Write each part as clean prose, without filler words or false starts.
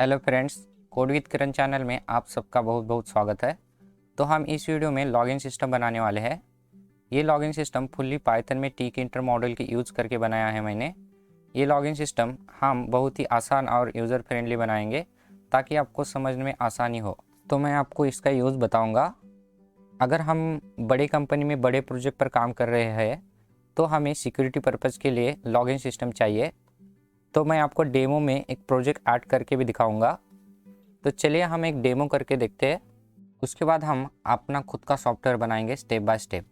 Hello friends, code with Kiran channel में आप सबका बहुत बहुत स्वागत है। तो हम इस वीडियो में लॉगिन सिस्टम बनाने वाले हैं। ये लॉगिन सिस्टम फुल्ली पाइथन में टीकइंटर मॉडल की यूज़ करके बनाया है मैंने। ये लॉगिन सिस्टम हम बहुत ही आसान और यूज़र फ्रेंडली बनाएंगे ताकि आपको समझने में आसानी हो। तो मैं आपको इसका यूज़ बताऊँगा। अगर हम बड़ी कंपनी में बड़े प्रोजेक्ट पर काम कर रहे हैं तो हमें सिक्योरिटी पर्पज़ के लिए लॉगिन सिस्टम चाहिए। तो मैं आपको डेमो में एक प्रोजेक्ट ऐड करके भी दिखाऊंगा। तो चलिए हम एक डेमो करके देखते हैं। उसके बाद हम अपना खुद का सॉफ्टवेयर बनाएंगे स्टेप बाय स्टेप।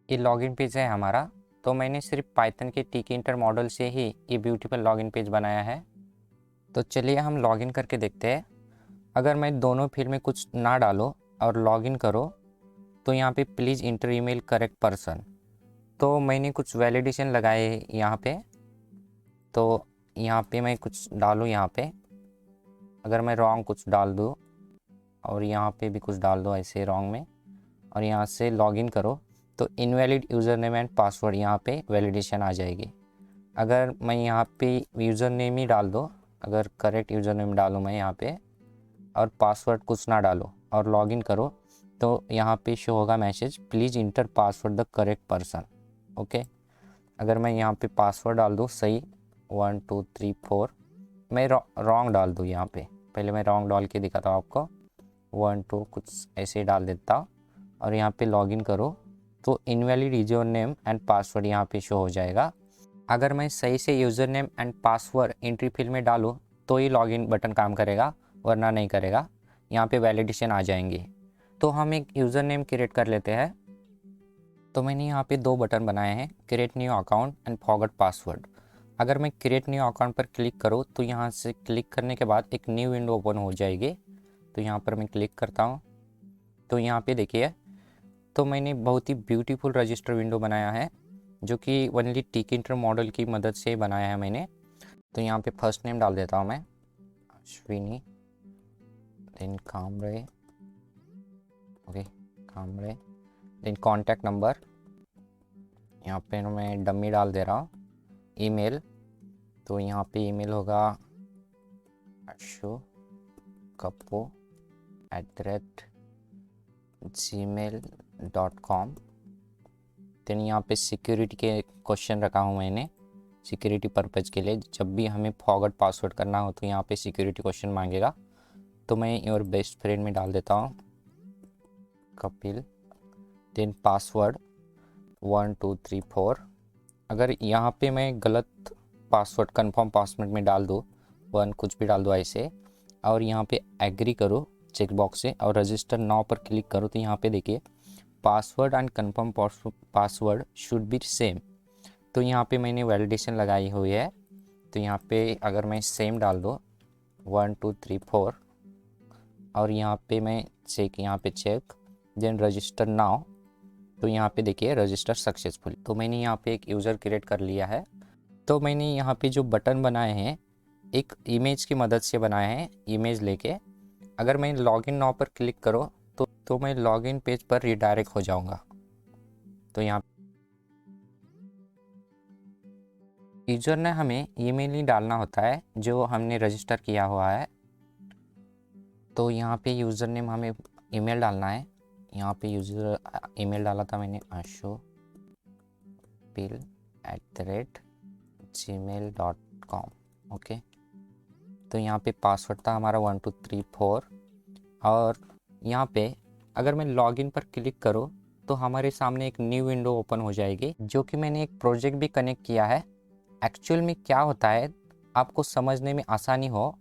ये लॉगिन पेज है हमारा। तो मैंने सिर्फ पाइथन के टीकइंटर मॉडल से ही ये ब्यूटीफुल लॉगिन पेज बनाया है। तो चलिए हम लॉगिन करके देखते हैं। अगर मैं दोनों फील्ड में कुछ ना डालो और लॉगिन करो तो यहाँ पे please inter email correct person. तो मैंने कुछ वैलिडेशन लगाए यहाँ पे। तो यहाँ पे मैं कुछ डालूँ यहाँ पे। अगर मैं रॉन्ग कुछ डाल दूँ और यहाँ पे भी कुछ डाल दो ऐसे रॉन्ग में और यहाँ से लॉगिन करो तो invalid user name and password यहाँ पे वैलिडेशन आ जाएगी। अगर मैं यहाँ पे यूज़र नेम ही डाल दो, अगर करेक्ट यूज़र नेम डालूँ मैं यहाँ पे और पासवर्ड कुछ ना डालो और लॉगिन करो तो यहाँ पे शो होगा message please inter password the correct person. Okay, अगर मैं यहाँ पे पासवर्ड डाल दूँ सही 1 2 3 4, मैं रॉन्ग डाल दूँ यहाँ पे। पहले मैं रॉन्ग डाल के दिखाता हूँ आपको। 1 2 कुछ ऐसे डाल देता हूँ और यहाँ पे लॉगिन करो तो invalid user name and password यहाँ पे शो हो जाएगा। अगर मैं सही से user name and password entry field में डालूँ तो ही लॉगिन बटन काम करेगा, वरना नहीं करेगा। यहाँ पे वैलिडेशन आ जाएंगे। तो हम एक यूज़र नेम क्रिएट कर लेते हैं। तो मैंने यहाँ पे दो बटन बनाए हैं, create new account and forgot password. अगर मैं क्रिएट न्यू अकाउंट पर क्लिक करूँ तो यहाँ से क्लिक करने के बाद एक न्यू विंडो ओपन हो जाएगी। तो यहाँ पर मैं क्लिक करता हूँ तो यहाँ पे देखिए, तो मैंने बहुत ही ब्यूटीफुल रजिस्टर विंडो बनाया है जो कि ओनली टीकइंटर मॉडल की मदद से बनाया है मैंने। तो यहाँ पे फर्स्ट नेम डाल देता हूँ मैं Ashwini, then Kamre, okay Kamre, then contact number यहाँ पे मैं डमी डाल दे रहा हूँ। ईमेल, तो यहाँ पे ईमेल होगा ashu@gmail.com। देन यहाँ पे सिक्योरिटी के क्वेश्चन रखा हूँ मैंने सिक्योरिटी पर्पज़ के लिए। जब भी हमें फॉरगॉट पासवर्ड करना हो तो यहाँ पे सिक्योरिटी क्वेश्चन मांगेगा। तो मैं योर बेस्ट फ्रेंड में डाल देता हूँ कपिल। Then password 1 2 3 4। अगर यहाँ पे मैं गलत पासवर्ड कंफर्म पासवर्ड में डाल दूँ 1 कुछ भी डाल दो ऐसे और यहाँ पे एग्री करो चेक बॉक्स से और रजिस्टर नाउ पर क्लिक करो तो यहाँ पे देखिए password and confirm password should be same. तो यहाँ पे मैंने वैलिडेशन लगाई हुई है। तो यहाँ पे अगर मैं सेम डाल दो 1 2 3 4 और यहाँ पे मैं यहाँ पे चेक देन रजिस्टर नाउ, तो यहाँ पे देखिए रजिस्टर सक्सेसफुल। तो मैंने यहाँ पे एक यूज़र क्रिएट कर लिया है। तो मैंने यहाँ पे जो बटन बनाए हैं एक इमेज की मदद से बनाए हैं, इमेज लेके। अगर मैं लॉगिन नाउ पर क्लिक करो तो मैं लॉगिन पेज पर रिडायरेक्ट हो जाऊंगा। तो यहाँ यूज़र ने हमें ईमेल ही डालना होता है जो हमने रजिस्टर किया हुआ है। तो यहाँ पे यूज़र नेम हमें ईमेल डालना है। यहाँ पे यूज़र ईमेल डाला था मैंने ashupil@gmail.com। ओके, तो यहाँ पे पासवर्ड था हमारा 1 2 3 4 और यहाँ पे अगर मैं लॉगिन पर क्लिक करूँ तो हमारे सामने एक न्यू विंडो ओपन हो जाएगी जो कि मैंने एक प्रोजेक्ट भी कनेक्ट किया है। एक्चुअल में क्या होता है आपको समझने में आसानी हो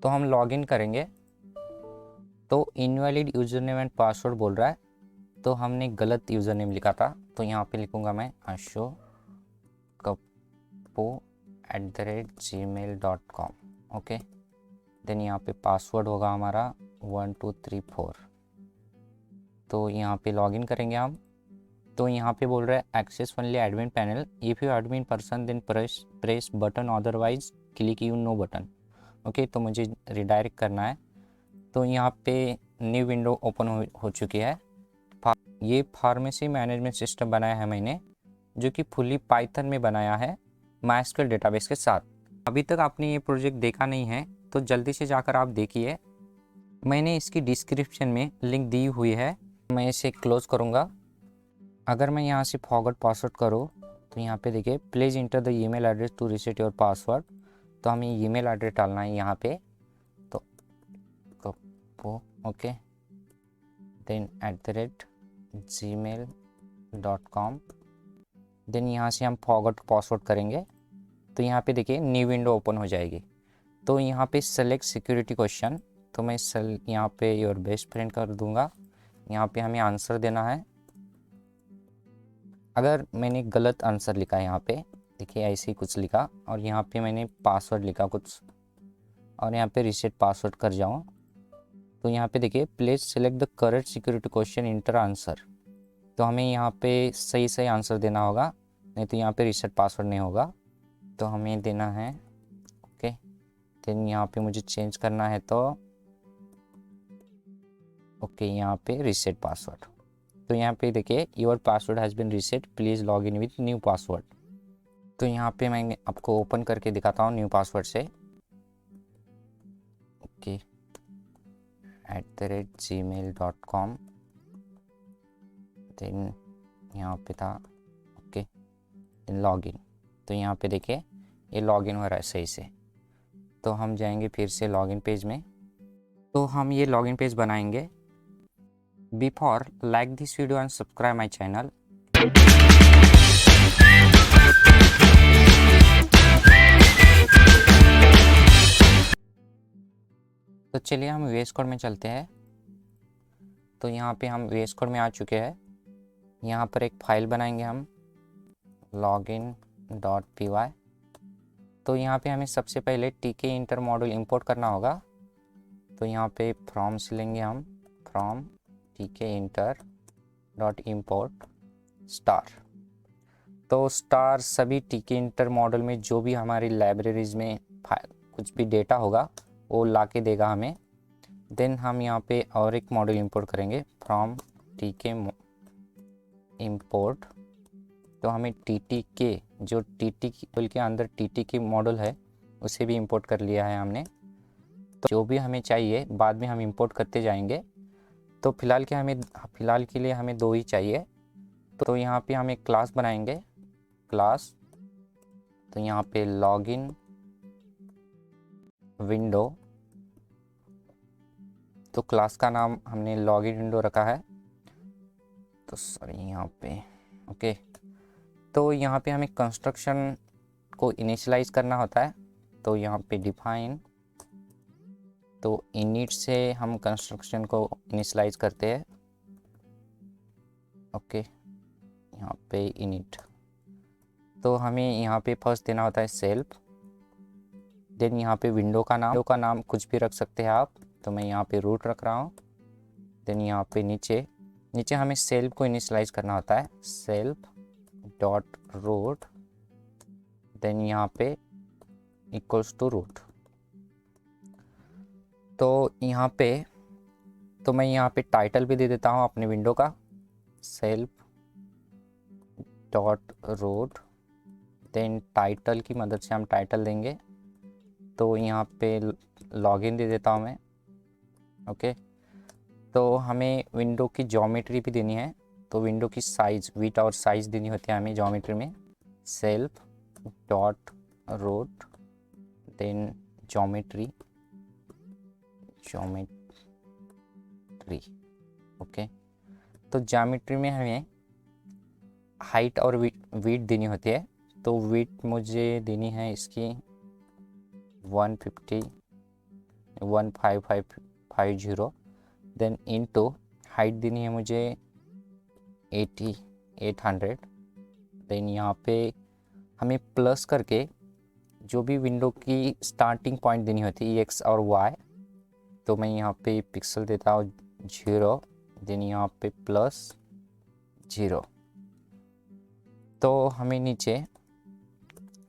तो हम लॉगिन करेंगे तो invalid user name and password बोल रहा है तो हमने गलत यूज़र नेम लिखा था। तो यहाँ पे लिखूँगा मैं ashu@gmail.com। ओके, देन यहाँ पे पासवर्ड होगा हमारा 1 2 3 4। तो यहाँ पे लॉगिन करेंगे हम। तो यहाँ पे बोल रहा है access only admin panel, if you admin person then press button otherwise click you no button. Okay, तो मुझे रिडायरेक्ट करना है। तो यहाँ पे न्यू विंडो ओपन हो चुकी है। ये फार्मेसी मैनेजमेंट सिस्टम बनाया है मैंने जो कि फुली पाइथन में बनाया है माइस्क्यूएल डेटाबेस के साथ। अभी तक आपने ये प्रोजेक्ट देखा नहीं है तो जल्दी से जाकर आप देखिए, मैंने इसकी डिस्क्रिप्शन में लिंक दी हुई है। मैं इसे क्लोज करूँगा। अगर मैं यहाँ से फॉरगॉट पासवर्ड करूँ तो यहाँ पे देखिए please enter the email address to reset your password. तो हमें ईमेल एड्रेस डालना है यहाँ पे, तो ओके देन @gmail.com। देन यहाँ से हम फॉरगॉट पासवर्ड करेंगे तो यहाँ पे देखिए न्यू विंडो ओपन हो जाएगी। तो यहाँ पे सेलेक्ट सिक्योरिटी क्वेश्चन, तो मैं यहाँ पे योर बेस्ट फ्रेंड कर दूंगा। यहाँ पे हमें आंसर देना है। अगर मैंने गलत आंसर लिखा है यहाँ पे देखिए ऐसे ही कुछ लिखा, और यहाँ पे मैंने पासवर्ड लिखा कुछ, और यहाँ पे रीसेट पासवर्ड कर जाऊँ तो यहाँ पे देखिए please select the correct security question inter answer. तो हमें यहाँ पे सही सही आंसर देना होगा, नहीं तो यहाँ पे रीसेट पासवर्ड नहीं होगा। तो हमें देना है ओके। देन यहाँ पे मुझे चेंज करना है तो ओके यहाँ पे रीसेट पासवर्ड। तो यहाँ पे देखिए your password has been reset, please log in with new password. तो यहाँ पे मैं आपको ओपन करके दिखाता हूँ न्यू पासवर्ड से। Okay @gmail.com। देन यहाँ पे था ओके देन लॉग इन। तो यहाँ पे देखिए ये लॉग इन हो रहा है सही से। तो हम जाएंगे फिर से लॉगिन पेज में। तो हम ये लॉगिन पेज बनाएंगे। Before like this video and subscribe my channel. तो चलिए हम VS कोड में चलते हैं। तो यहाँ पे हम VS कोड में आ चुके हैं। यहाँ पर एक फाइल बनाएंगे हम login.py। तो यहाँ पे हमें सबसे पहले TK इंटर मॉड्यूल इंपोर्ट करना होगा। तो यहाँ पे फ्रॉम से लेंगे हम फ्रॉम TK inter.import स्टार। तो स्टार सभी TK इंटर मॉड्यूल में जो भी हमारी लाइब्रेरीज में कुछ भी डेटा होगा वो ला के देगा हमें। देन हम यहाँ पे और एक मॉड्यूल इंपोर्ट करेंगे फ्रॉम TK इंपोर्ट। तो हमें TTK जो TTK के अंदर TTK मॉड्यूल है उसे भी इंपोर्ट कर लिया है हमने। तो जो भी हमें चाहिए बाद में हम इंपोर्ट करते जाएंगे। तो फिलहाल के लिए हमें 2 ही चाहिए। तो यहाँ पे हम एक क्लास बनाएंगे क्लास। तो यहाँ पे लॉगिन विंडो, तो क्लास का नाम हमने लॉगिन विंडो रखा है। तो सॉरी यहाँ पे ओके। तो यहाँ पे हमें कंस्ट्रक्शन को इनिशियलाइज करना होता है। तो यहाँ पे डिफाइन, तो इनिट से हम कंस्ट्रक्शन को इनिशियलाइज करते हैं। ओके यहाँ पे इनिट, तो हमें यहाँ पे फर्स्ट देना होता है सेल्फ। देन यहाँ पे विंडो का नाम कुछ भी रख सकते हैं आप। तो मैं यहाँ पे रूट रख रहा हूँ। देन यहाँ पे नीचे हमें सेल्फ को इनिशियलाइज करना होता है सेल्फ डॉट रूट। देन यहाँ पे इक्वल्स टू रूट। तो यहाँ पे मैं यहाँ पे टाइटल भी दे देता हूँ अपने विंडो का self dot root. Then title की मदद से हम टाइटल देंगे। तो यहाँ पे लॉगिन दे देता हूँ मैं ओके। तो हमें विंडो की ज्योमेट्री भी देनी है। तो विंडो की साइज विड्थ और साइज देनी होती है हमें ज्योमेट्री में self dot root. Then geometry okay. तो ज्योमेट्री में हमें हाइट और विड्थ देनी होती है। तो विड्थ मुझे देनी है इसकी 15550। देन इनटू हाइट देनी है मुझे 800। देन यहाँ पे हमें प्लस करके जो भी विंडो की स्टार्टिंग पॉइंट देनी होती है एक्स और वाई। तो मैं यहाँ पे पिक्सल देता हूँ 0। देन यहाँ पे +0। तो हमें नीचे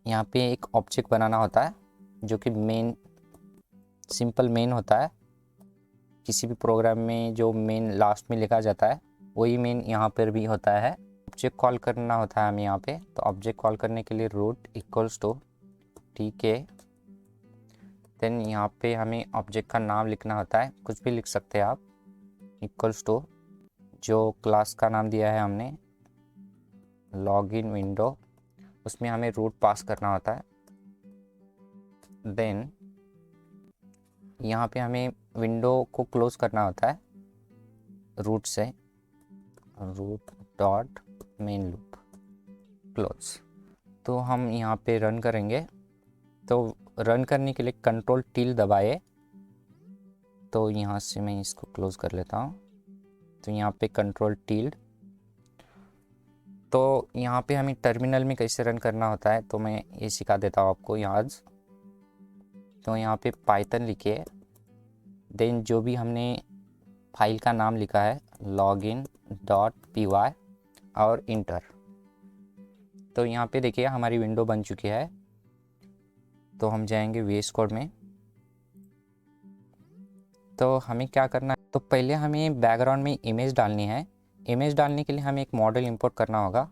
यहाँ पे एक ऑब्जेक्ट बनाना होता है जो कि सिंपल मेन होता है। किसी भी प्रोग्राम में जो मेन लास्ट में लिखा जाता है वही मेन यहाँ पर भी होता है। ऑब्जेक्ट कॉल करना होता है हमें यहाँ पे। तो ऑब्जेक्ट कॉल करने के लिए root equals to TK then यहाँ पे हमें ऑब्जेक्ट का नाम लिखना होता है, कुछ भी लिख सकते हैं आप, इक्वल्स टू जो क्लास का नाम दिया है हमने लॉगिन विंडो, उसमें हमें रूट पास करना होता है। देन यहाँ पे हमें विंडो को क्लोज करना होता है रूट से, root dot main loop close. तो हम यहाँ पे रन करेंगे, तो रन करने के लिए कंट्रोल टिल दबाए, तो यहाँ से मैं इसको क्लोज कर लेता हूँ। तो यहाँ पे कंट्रोल टिल, तो यहाँ पे हमें टर्मिनल में कैसे रन करना होता है तो मैं ये सिखा देता हूँ आपको आज। तो यहाँ पे पाइथन लिखिए, देन जो भी हमने फाइल का नाम लिखा है login.py और इंटर। तो यहाँ पे देखिए हमारी विंडो बन चुकी है। तो हम जाएंगे VS कोड में। तो हमें क्या करना है, तो पहले हमें बैकग्राउंड में इमेज डालनी है। इमेज डालने के लिए हमें एक मॉडल इंपोर्ट करना होगा।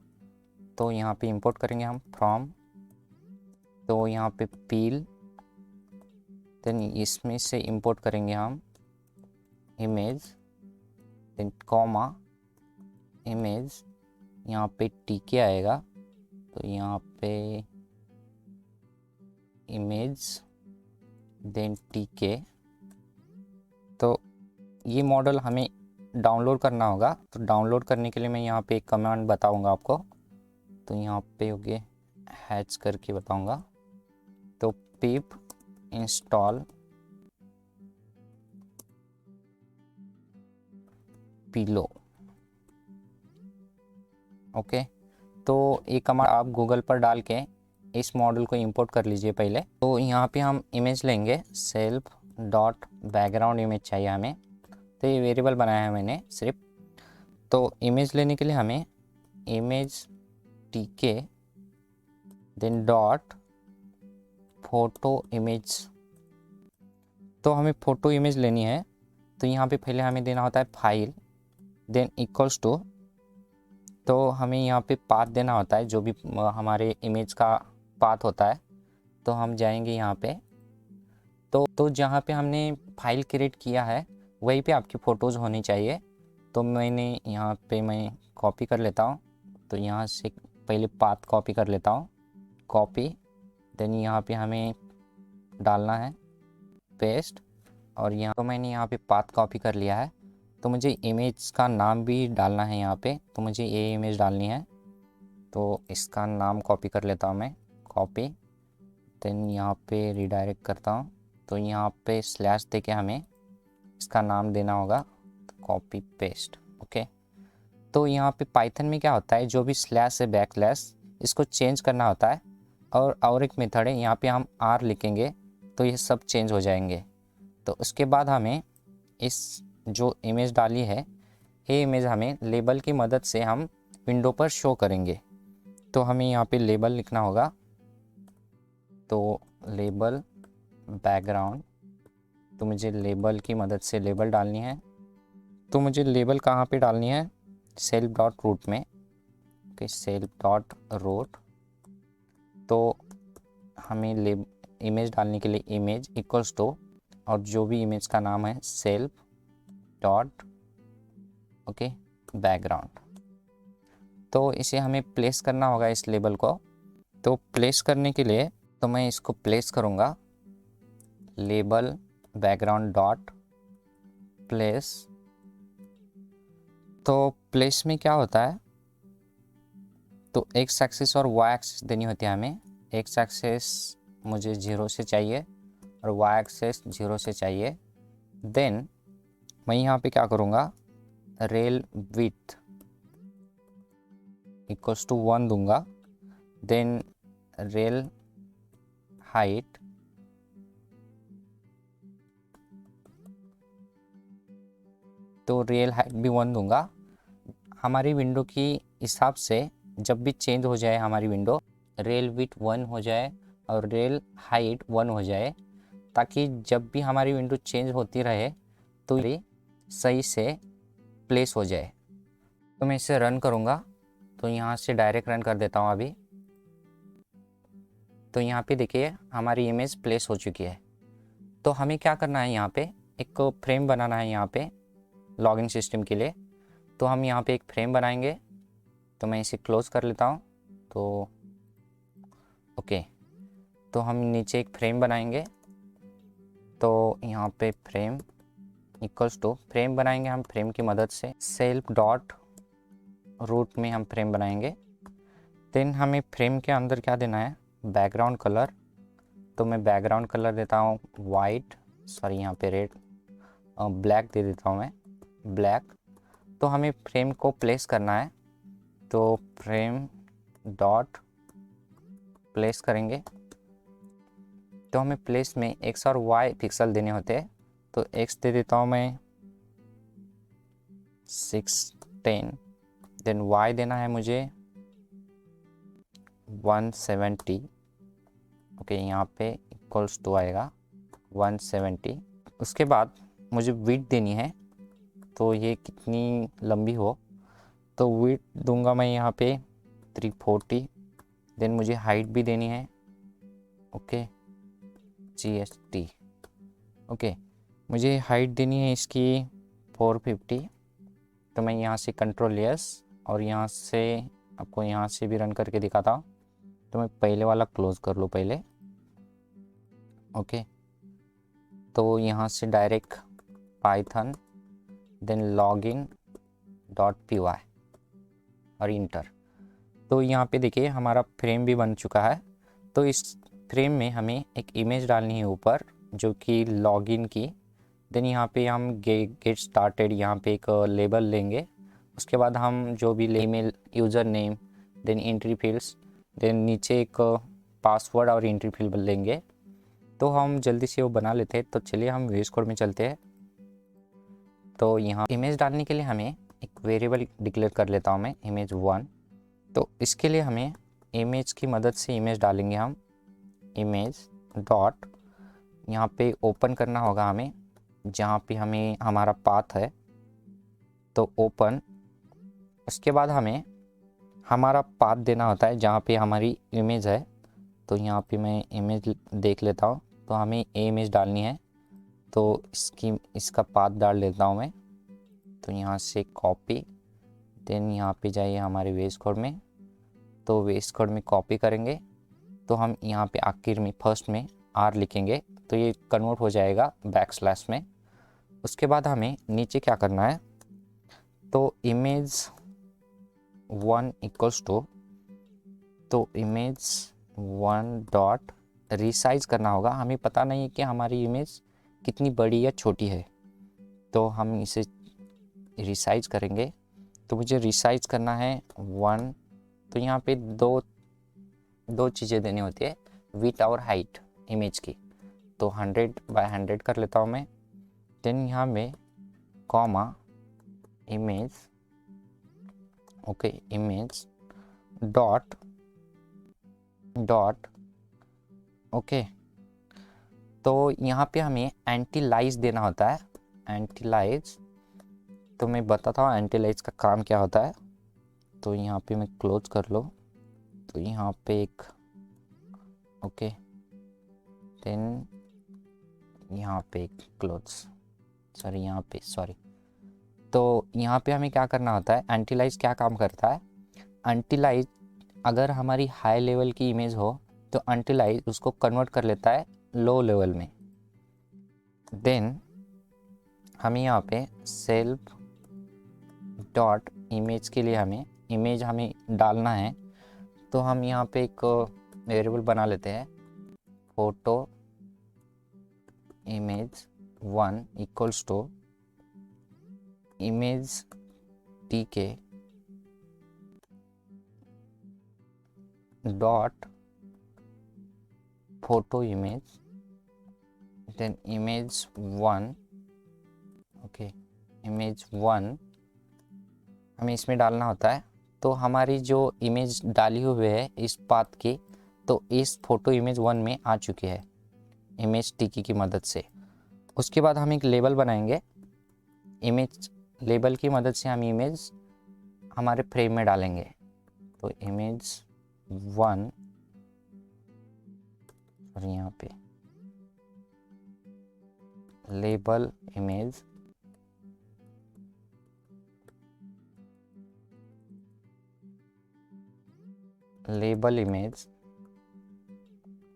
तो यहाँ पे इंपोर्ट करेंगे हम फ्रॉम, तो यहाँ पे पील, देन इसमें से इंपोर्ट करेंगे हम इमेज, देन कॉमा इमेज, यहाँ पे टीके आएगा, तो यहाँ पे इमेज देन टीके। तो ये मॉडल हमें डाउनलोड करना होगा। तो डाउनलोड करने के लिए मैं यहाँ पे एक कमांड बताऊंगा आपको। तो यहाँ पे हो गए हैच करके बताऊंगा। तो पिप इंस्टॉल पिलो, ओके। तो ये कमांड आप गूगल पर डाल के इस मॉडल को इंपोर्ट कर लीजिए पहले। तो यहाँ पे हम इमेज लेंगे, सेल्फ डॉट बैकग्राउंड इमेज चाहिए हमें। तो ये वेरिएबल बनाया है मैंने सिर्फ। तो इमेज लेने के लिए हमें इमेज टीके देन डॉट फोटो इमेज। तो हमें फ़ोटो इमेज लेनी है। तो यहाँ पे पहले हमें देना होता है फाइल, देन इक्वल्स टू, तो हमें यहाँ पे पाथ देना होता है जो भी हमारे इमेज का पाथ होता है। तो हम जाएंगे यहाँ पे, तो जहाँ पे हमने फाइल क्रिएट किया है वहीं पे आपकी फ़ोटोज़ होनी चाहिए। तो मैंने यहाँ पे मैं कॉपी कर लेता हूँ। तो यहाँ से पहले पाथ कॉपी कर लेता हूँ, कॉपी, देन यहाँ पे हमें डालना है पेस्ट, और यहाँ तो मैंने यहाँ पे पाथ कॉपी कर लिया है। तो मुझे इमेज का नाम भी डालना है यहाँ पे, तो मुझे ये इमेज डालनी है। तो इसका नाम कॉपी कर लेता हूँ मैं, कॉपी, देन यहाँ पे रिडायरेक्ट करता हूँ। तो यहाँ पे स्लैश दे के हमें इसका नाम देना होगा, कॉपी पेस्ट, ओके। तो यहाँ पे पाइथन में क्या होता है, जो भी स्लैश है बैकस्लैश, इसको चेंज करना होता है। और एक मेथड है, यहाँ पे हम आर लिखेंगे तो ये सब चेंज हो जाएंगे। तो उसके बाद हमें इस जो इमेज डाली है, ये इमेज हमें लेबल की मदद से हम विंडो पर शो करेंगे। तो हमें यहाँ पे लेबल लिखना होगा। तो लेबल बैकग्राउंड, तो मुझे लेबल की मदद से लेबल डालनी है। तो मुझे लेबल कहाँ पे डालनी है, सेल्फ डॉट रूट में, ओके, सेल्फ डॉट रूट। तो हमें इमेज डालने के लिए इमेज इक्वल्स टू, और जो भी इमेज का नाम है सेल्फ डॉट, ओके, बैकग्राउंड। तो इसे हमें प्लेस करना होगा इस लेबल को। तो प्लेस करने के लिए तो मैं इसको प्लेस करूँगा, लेबल बैकग्राउंड डॉट प्लेस। तो प्लेस में क्या होता है, तो एक्स एक्सिस और वाई एक्सिस देनी होती है हमें। एक्स एक्सिस मुझे 0 से चाहिए और वाई एक्सिस 0 से चाहिए। देन मैं यहाँ पे क्या करूँगा, रेल विड्थ इक्वल्स टू 1 दूंगा, देन रेल हाइट तो रेल हाइट भी 1 दूंगा। हमारी विंडो की हिसाब से जब भी चेंज हो जाए हमारी विंडो, रेल विड्थ 1 हो जाए और रेल हाइट 1 हो जाए, ताकि जब भी हमारी विंडो चेंज होती रहे तो ये सही से प्लेस हो जाए। तो मैं इसे रन करूँगा। तो यहाँ से डायरेक्ट रन कर देता हूँ अभी। तो यहाँ पे देखिए हमारी इमेज प्लेस हो चुकी है। तो हमें क्या करना है, यहाँ पे एक फ्रेम बनाना है यहाँ पे लॉगिन सिस्टम के लिए। तो हम यहाँ पे एक फ्रेम बनाएंगे। तो मैं इसे क्लोज कर लेता हूँ। तो ओके, तो हम नीचे एक फ्रेम बनाएंगे। तो यहाँ पे फ्रेम इक्वल्स टू फ्रेम बनाएंगे हम फ्रेम की मदद से, सेल्फ डॉट रूट में हम फ्रेम बनाएंगे। देन हमें फ्रेम के अंदर क्या देना है, बैकग्राउंड कलर। तो मैं बैकग्राउंड कलर देता हूँ वाइट, सॉरी यहाँ पे रेड, ब्लैक दे देता हूँ मैं, ब्लैक। तो हमें फ्रेम को प्लेस करना है। तो फ्रेम डॉट प्लेस करेंगे। तो हमें प्लेस में एक्स और वाई पिक्सल देने होते हैं। तो एक्स दे देता हूँ मैं 610। देन वाई देना है मुझे 170। ओके, यहाँ पे इक्वल्स टू आएगा 170। उसके बाद मुझे विड्थ देनी है। तो ये कितनी लंबी हो, तो विड्थ दूंगा मैं यहाँ पे 340। देन मुझे हाइट भी देनी है, ओके, GST। ओके, मुझे हाइट देनी है इसकी 450। तो मैं यहाँ से कंट्रोल यस, और यहाँ से आपको यहाँ से भी रन करके दिखाता हूँ। तो मैं पहले वाला क्लोज कर लूँ पहले, ओके। तो यहाँ से direct python, then login dot p y और इंटर। तो यहाँ पे देखिए हमारा फ्रेम भी बन चुका है। तो इस फ्रेम में हमें एक इमेज डालनी है ऊपर, जो कि लॉगिन की। देन यहाँ पे हम गेट स्टार्टेड यहाँ पे एक लेबल लेंगे। उसके बाद हम जो भी email user name, then entry fields, then नीचे एक पासवर्ड और एंट्री फील्ड लेंगे। तो हम जल्दी से वो बना लेते हैं। तो चलिए हम VS कोड में चलते हैं। तो यहाँ इमेज डालने के लिए हमें एक वेरिएबल डिक्लेयर कर लेता हूँ मैं, image1। तो इसके लिए हमें इमेज की मदद से इमेज डालेंगे हम, इमेज डॉट, यहाँ पे ओपन करना होगा हमें, जहाँ पे हमें हमारा पाथ है। तो ओपन, उसके बाद हमें हमारा पाथ देना होता है जहाँ पे हमारी इमेज है। तो यहाँ पे मैं इमेज देख लेता हूँ। तो हमें इमेज डालनी है। तो इसका पाथ डाल लेता हूँ मैं। तो यहाँ से कॉपी, देन यहाँ पे जाइए हमारे VS कोड में। तो VS कोड में कॉपी करेंगे। तो हम यहाँ पे आखिर में फर्स्ट में R लिखेंगे। तो ये कन्वर्ट हो जाएगा बैकस्लैश में। उसके बाद हमें नीचे क्या करना है, तो image1 इक्वल्स टू, तो image1 डॉट रिसाइज करना होगा। हमें पता नहीं है कि हमारी इमेज कितनी बड़ी या छोटी है। तो हम इसे रिसाइज करेंगे। तो मुझे रिसाइज करना है 1। तो यहाँ पे दो चीज़ें देनी होती है, विड्थ और हाइट इमेज की। तो 100/100 कर लेता हूँ मैं। देन यहाँ में comma image, okay, image dot okay. तो यहाँ पे हमें एंटीलाइज देना होता है, एंटीलाइज। तो मैं बताता हूँ एंटीलाइज का काम क्या होता है। तो यहाँ पे मैं क्लोज कर लो। तो यहाँ पे एक, ओके, देन यहाँ पे एक क्लोज, सॉरी यहाँ पे, सॉरी। तो यहाँ पे हमें क्या करना होता है, एंटीलाइज क्या काम करता है। एंटीलाइज अगर हमारी हाई लेवल की इमेज हो तो एंटीलाइज उसको कन्वर्ट कर लेता है लो लेवल में। देन हमें यहाँ पे सेल्फ डॉट इमेज के लिए हमें डालना है। तो हम यहाँ पे एक वेरिएबल बना लेते हैं, photo image1 equals to image tk dot photo image, then image1, okay, image1 हमें इसमें डालना होता है। तो हमारी जो इमेज डाली हुई है इस पाथ की, तो इस फोटो image1 में आ चुकी है इमेज टिकी की मदद से। उसके बाद हम एक लेबल बनाएंगे। इमेज लेबल की मदद से हम इमेज हमारे फ्रेम में डालेंगे। तो image1, और यहाँ पे label image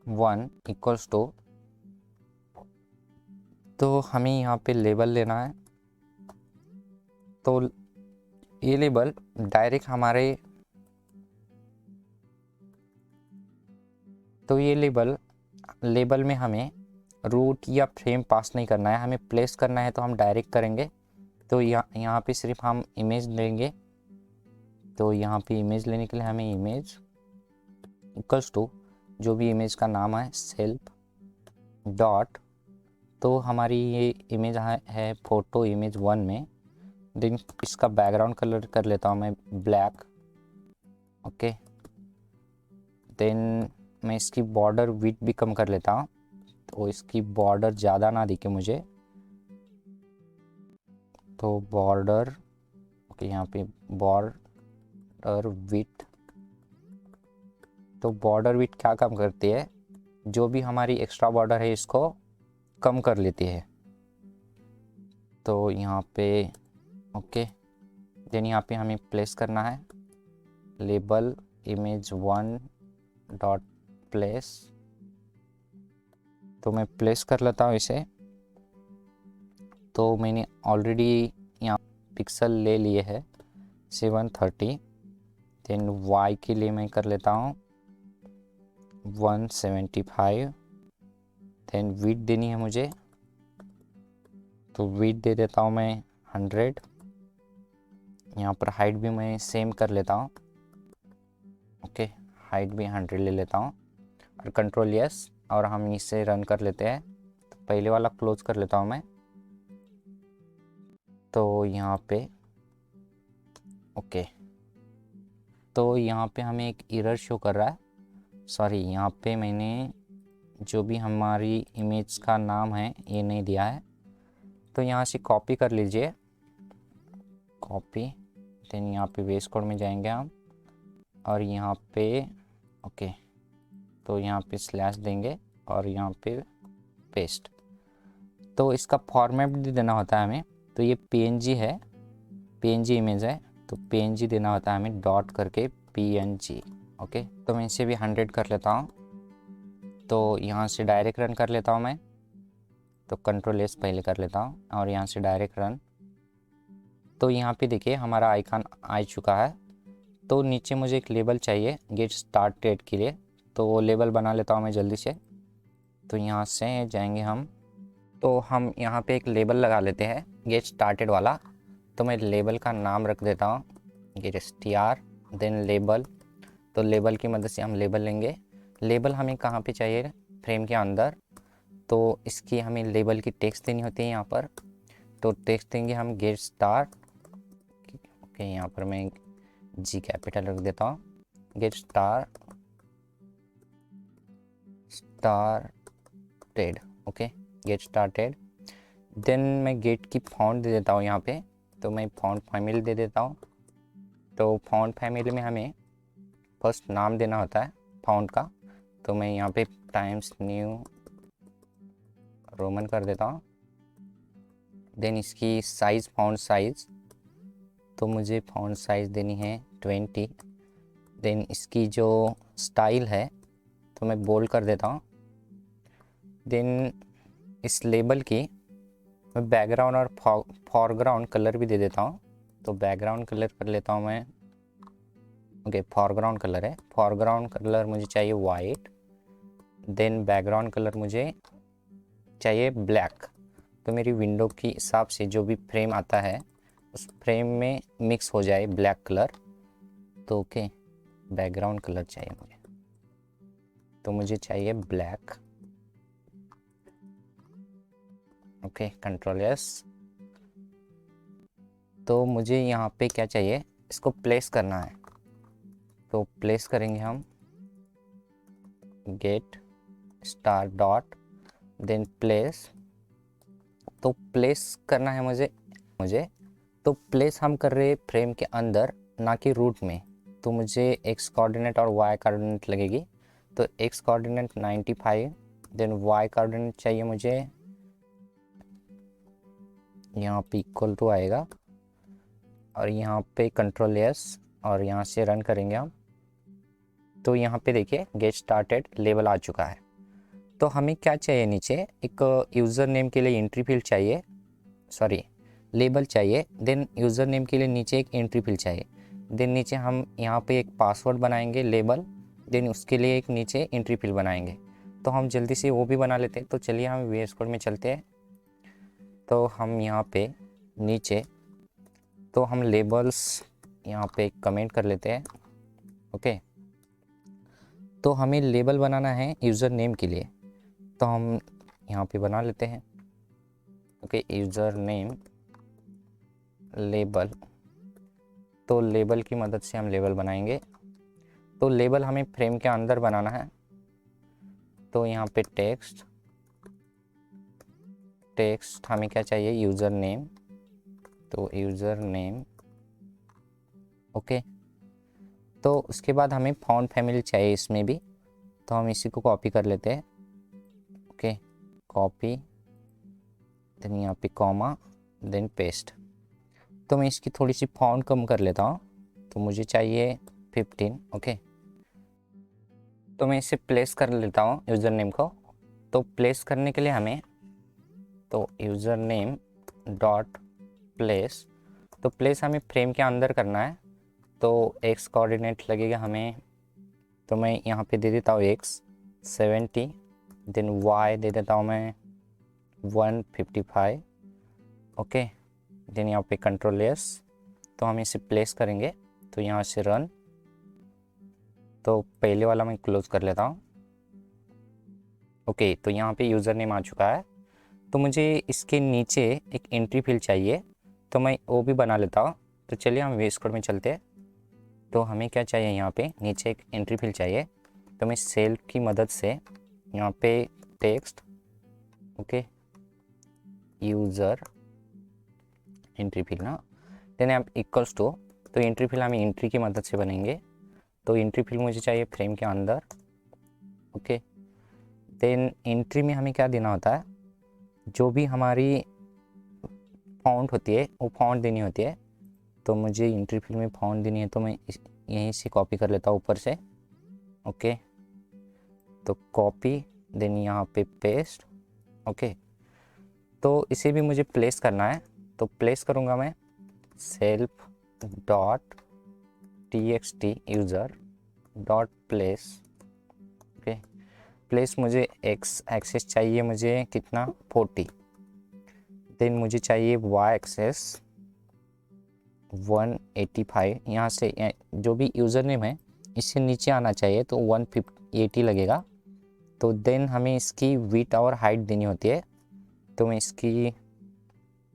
one equals to, तो हमें यहाँ पे लेबल लेना है। तो ये लेबल डायरेक्ट हमारे, तो ये लेबल में हमें रूट या फ्रेम पास नहीं करना है, हमें प्लेस करना है तो हम डायरेक्ट करेंगे। तो यहाँ पे सिर्फ हम इमेज लेंगे। तो यहाँ पे इमेज लेने के लिए हमें इमेज इक्वल्स टू जो भी इमेज का नाम है सेल्फ डॉट, तो हमारी ये इमेज है फोटो इमेज 1 में। देन इसका बैकग्राउंड कलर कर लेता हूँ मैं ब्लैक। ओके, देन मैं इसकी बॉर्डर विड्थ भी कम कर लेता हूँ, तो इसकी बॉर्डर ज़्यादा ना दिखे मुझे। तो बॉर्डर, ओके, यहाँ पे बॉर्डर विड्थ, तो बॉर्डर विड्थ क्या कम करती है, जो भी हमारी एक्स्ट्रा बॉर्डर है इसको कम कर लेती है। तो यहाँ पे ओके, देन यहाँ पे हमें प्लेस करना है लेबल इमेज 1 डॉट प्लेस। तो मैं प्लेस कर लेता हूँ इसे। तो मैंने ऑलरेडी यहाँ पिक्सल ले लिए है 730। देन वाई के लिए मैं कर लेता हूँ 175। देन विड्थ देनी है मुझे, तो विड्थ दे देता हूँ मैं 100। यहाँ पर हाइट भी मैं सेम कर लेता हूँ। ओके, हाइट भी 100 ले लेता हूँ और कंट्रोल यस, और हम इसे रन कर लेते हैं। तो पहले वाला क्लोज कर लेता हूँ मैं। तो यहाँ पे ओके, तो यहाँ पे हमें एक एरर शो कर रहा है। सॉरी, यहाँ पे मैंने जो भी हमारी इमेज का नाम है ये नहीं दिया है। तो यहाँ से कॉपी कर लीजिए, कॉपी। देन यहाँ पे बेस कोड में जाएंगे हम, और यहाँ पे ओके, तो यहाँ पे स्लैश देंगे और यहाँ पे पेस्ट। तो इसका फॉर्मेट भी देना होता है हमें। तो ये पीएनजी है, पीएनजी इमेज है, तो पीएनजी देना होता है हमें डॉट करके पीएनजी। ओके, तो मैं इसे भी 100 कर लेता हूँ। तो यहाँ से डायरेक्ट रन कर लेता हूँ मैं। तो कंट्रोल एस पहले कर लेता हूँ और यहाँ से डायरेक्ट रन। तो यहाँ पे देखिए हमारा आइकन आ चुका है। तो नीचे मुझे एक लेबल चाहिए गेट स्टार्टेड के लिए, तो वो लेबल बना लेता हूँ मैं जल्दी से। तो यहाँ से जाएंगे हम, तो हम यहाँ पे एक लेबल लगा लेते हैं गेट स्टार्टेड वाला। तो मैं लेबल का नाम रख देता हूँ गेट स्टार, देन लेबल। तो लेबल की मदद से हम लेबल लेंगे। लेबल हमें कहाँ पे चाहिए, फ्रेम के अंदर। तो इसकी हमें लेबल की टेक्स्ट देनी होती है यहाँ पर। तो टेक्स्ट देंगे हम गेट स्टार्ट। ओके, यहाँ पर मैं जी कैपिटल रख देता हूँ, get started. Okay, get started. Then मैं गेट की फॉन्ट दे देता हूँ यहाँ पे। तो मैं फॉन्ट फैमिली दे देता हूँ। तो फॉन्ट फैमिली में हमें फर्स्ट नाम देना होता है फॉन्ट का। तो मैं यहाँ पे टाइम्स न्यू रोमन कर देता हूँ। देन इसकी साइज़, फॉन्ट साइज़, तो मुझे फॉन्ट साइज़ देनी है 20। देन इसकी जो स्टाइल है तो मैं बोल्ड कर देता हूँ। देन इस लेबल की मैं बैकग्राउंड और फॉरग्राउंड कलर भी दे देता हूँ। तो बैकग्राउंड कलर कर लेता हूँ मैं। ओके, फॉरग्राउंड कलर है, फॉरग्राउंड कलर मुझे चाहिए वाइट। देन बैकग्राउंड कलर मुझे चाहिए ब्लैक। तो मेरी विंडो के हिसाब से जो भी फ्रेम आता है उस फ्रेम में मिक्स हो जाए ब्लैक कलर। तो ओके, बैकग्राउंड कलर चाहिए मुझे, तो मुझे चाहिए ब्लैक। Okay, control S. तो मुझे यहाँ पे क्या चाहिए, इसको प्लेस करना है। तो प्लेस करेंगे हम get star dot, then place. तो प्लेस करना है मुझे तो प्लेस हम कर रहे हैं फ्रेम के अंदर, ना कि रूट में। तो मुझे एक्स कोऑर्डिनेट और वाई कोऑर्डिनेट लगेगी। तो x coordinate 95, then y coordinate चाहिए मुझे यहाँ पे इक्वल टू आएगा और यहाँ पे कंट्रोल एस और यहाँ से रन करेंगे हम। तो यहाँ पे देखिए गेट स्टार्टेड लेबल आ चुका है। तो हमें क्या चाहिए, नीचे एक यूज़र नेम के लिए एंट्री फील्ड चाहिए, सॉरी लेबल चाहिए। देन यूज़र नेम के लिए नीचे एक एंट्री फील्ड चाहिए। देन नीचे हम यहाँ पे एक पासवर्ड बनाएंगे लेबल, देन उसके लिए एक नीचे एंट्री फील्ड बनाएंगे। तो हम जल्दी से वो भी बना लेते हैं। तो चलिए हम VS कोड में चलते हैं। तो हम यहाँ पे नीचे तो हम लेबल्स यहाँ पे कमेंट कर लेते हैं। ओके, तो हमें लेबल बनाना है यूज़र नेम के लिए, तो हम यहाँ पे बना लेते हैं। Okay, user name label. तो लेबल की मदद से हम लेबल बनाएंगे। तो लेबल हमें फ्रेम के अंदर बनाना है। तो यहाँ पे टेक्स्ट हमें क्या चाहिए, यूज़र नेम। तो यूज़र नेम ओके। तो उसके बाद हमें फॉन्ट फैमिली चाहिए इसमें भी, तो हम इसी को कॉपी कर लेते हैं। ओके, कॉपी, देन यहाँ पे कॉमा, देन पेस्ट। तो मैं इसकी थोड़ी सी फॉन्ट कम कर लेता हूँ, तो मुझे चाहिए 15। ओके, तो मैं इसे प्लेस कर लेता हूँ यूज़र नेम को। तो प्लेस करने के लिए हमें तो यूज़र नेम डॉट प्लेस, तो प्लेस हमें फ्रेम के अंदर करना है। तो एक्स कोऑर्डिनेट लगेगा हमें, तो मैं यहाँ पे दे देता हूँ एक्स 70, देन वाई दे देता हूँ मैं 155। ओके, देन यहाँ पे कंट्रोल एस। तो हम इसे प्लेस करेंगे, तो यहाँ से रन। तो पहले वाला मैं क्लोज कर लेता हूँ। ओके, तो यहाँ पे यूज़र नेम आ चुका है। तो मुझे इसके नीचे एक एंट्री फील्ड चाहिए, तो मैं वो भी बना लेता हूँ। तो चलिए हम VS कोड में चलते हैं। तो हमें क्या चाहिए, यहाँ पे नीचे एक एंट्री फील्ड चाहिए। तो मैं सेल की मदद से यहाँ पे text, okay, user entry field ना, देन आप इक्वल्स टू, तो एंट्री फील्ड हमें एंट्री की मदद से बनेंगे। तो एंट्री फील्ड मुझे चाहिए फ्रेम के अंदर। ओके, देन एंट्री में हमें क्या देना होता है, जो भी हमारी फॉन्ट होती है वो फॉन्ट देनी होती है। तो मुझे एंट्री फील्ड में फॉन्ट देनी है, तो मैं यहीं से कॉपी कर लेता हूँ ऊपर से। ओके, तो कॉपी, देन यहाँ पे पेस्ट। ओके, तो इसे भी मुझे प्लेस करना है। तो प्लेस करूँगा मैं self dot txt user dot place. Okay, place मुझे एक्स एक्सेस चाहिए, मुझे कितना 40। देन मुझे चाहिए वाई एक्सेस 185। यहाँ से जो भी यूज़र नेम है इससे नीचे आना चाहिए, तो 180 लगेगा। तो देन हमें इसकी विड्थ और हाइट देनी होती है। तो मैं इसकी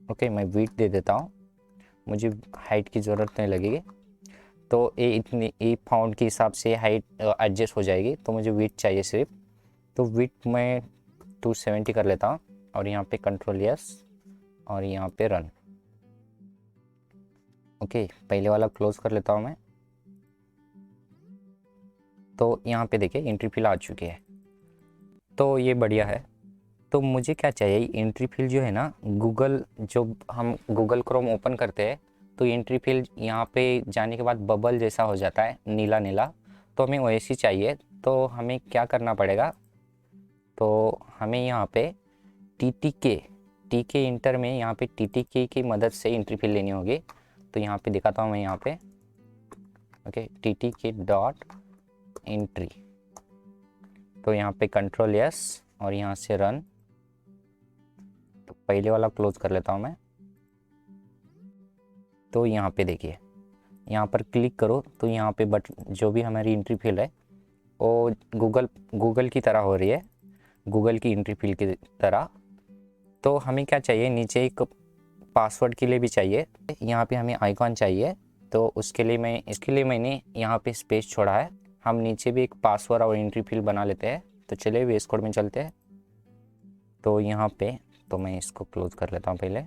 ओके मैं विड्थ दे देता हूँ, मुझे हाइट की ज़रूरत नहीं लगेगी। तो ये इतनी ये फाउंड के हिसाब से हाइट एडजस्ट हो जाएगी। तो मुझे विड्थ चाहिए सिर्फ, तो विड्थ मैं 270 कर लेता हूँ और यहाँ पे कंट्रोल एस और यहाँ पे रन। ओके, पहले वाला क्लोज कर लेता हूँ मैं। तो यहाँ पे देखिए एंट्री फील्ड आ चुकी है, तो ये बढ़िया है। तो मुझे क्या चाहिए, एंट्री फील्ड जो है ना, गूगल जो हम गूगल क्रोम ओपन करते हैं तो एंट्री फील्ड यहाँ पे जाने के बाद बबल जैसा हो जाता है, नीला नीला। तो हमें वैसी चाहिए। तो हमें क्या करना पड़ेगा, तो हमें यहाँ पे टी के इंटर में यहाँ पे TTK की मदद से एंट्री फील्ड लेनी होगी। तो यहाँ पे दिखाता हूँ मैं यहाँ पे। Okay, TTK dot entry. तो यहाँ पे कंट्रोल एस और यहाँ से रन। तो पहले वाला क्लोज कर लेता हूँ मैं। तो यहाँ पे देखिए, यहाँ पर क्लिक करो तो यहाँ पे बट जो भी हमारी एंट्री फील्ड है वो गूगल की तरह हो रही है, गूगल की एंट्री फील्ड की तरह। तो हमें क्या चाहिए, नीचे एक पासवर्ड के लिए भी चाहिए, यहाँ पे हमें आइकॉन चाहिए। तो इसके लिए मैंने यहाँ पे स्पेस छोड़ा है। हम नीचे भी एक पासवर्ड और एंट्री फील्ड बना लेते हैं। तो चलिए VS कोड में चलते हैं। तो यहाँ पे तो मैं इसको क्लोज कर लेता हूँ पहले।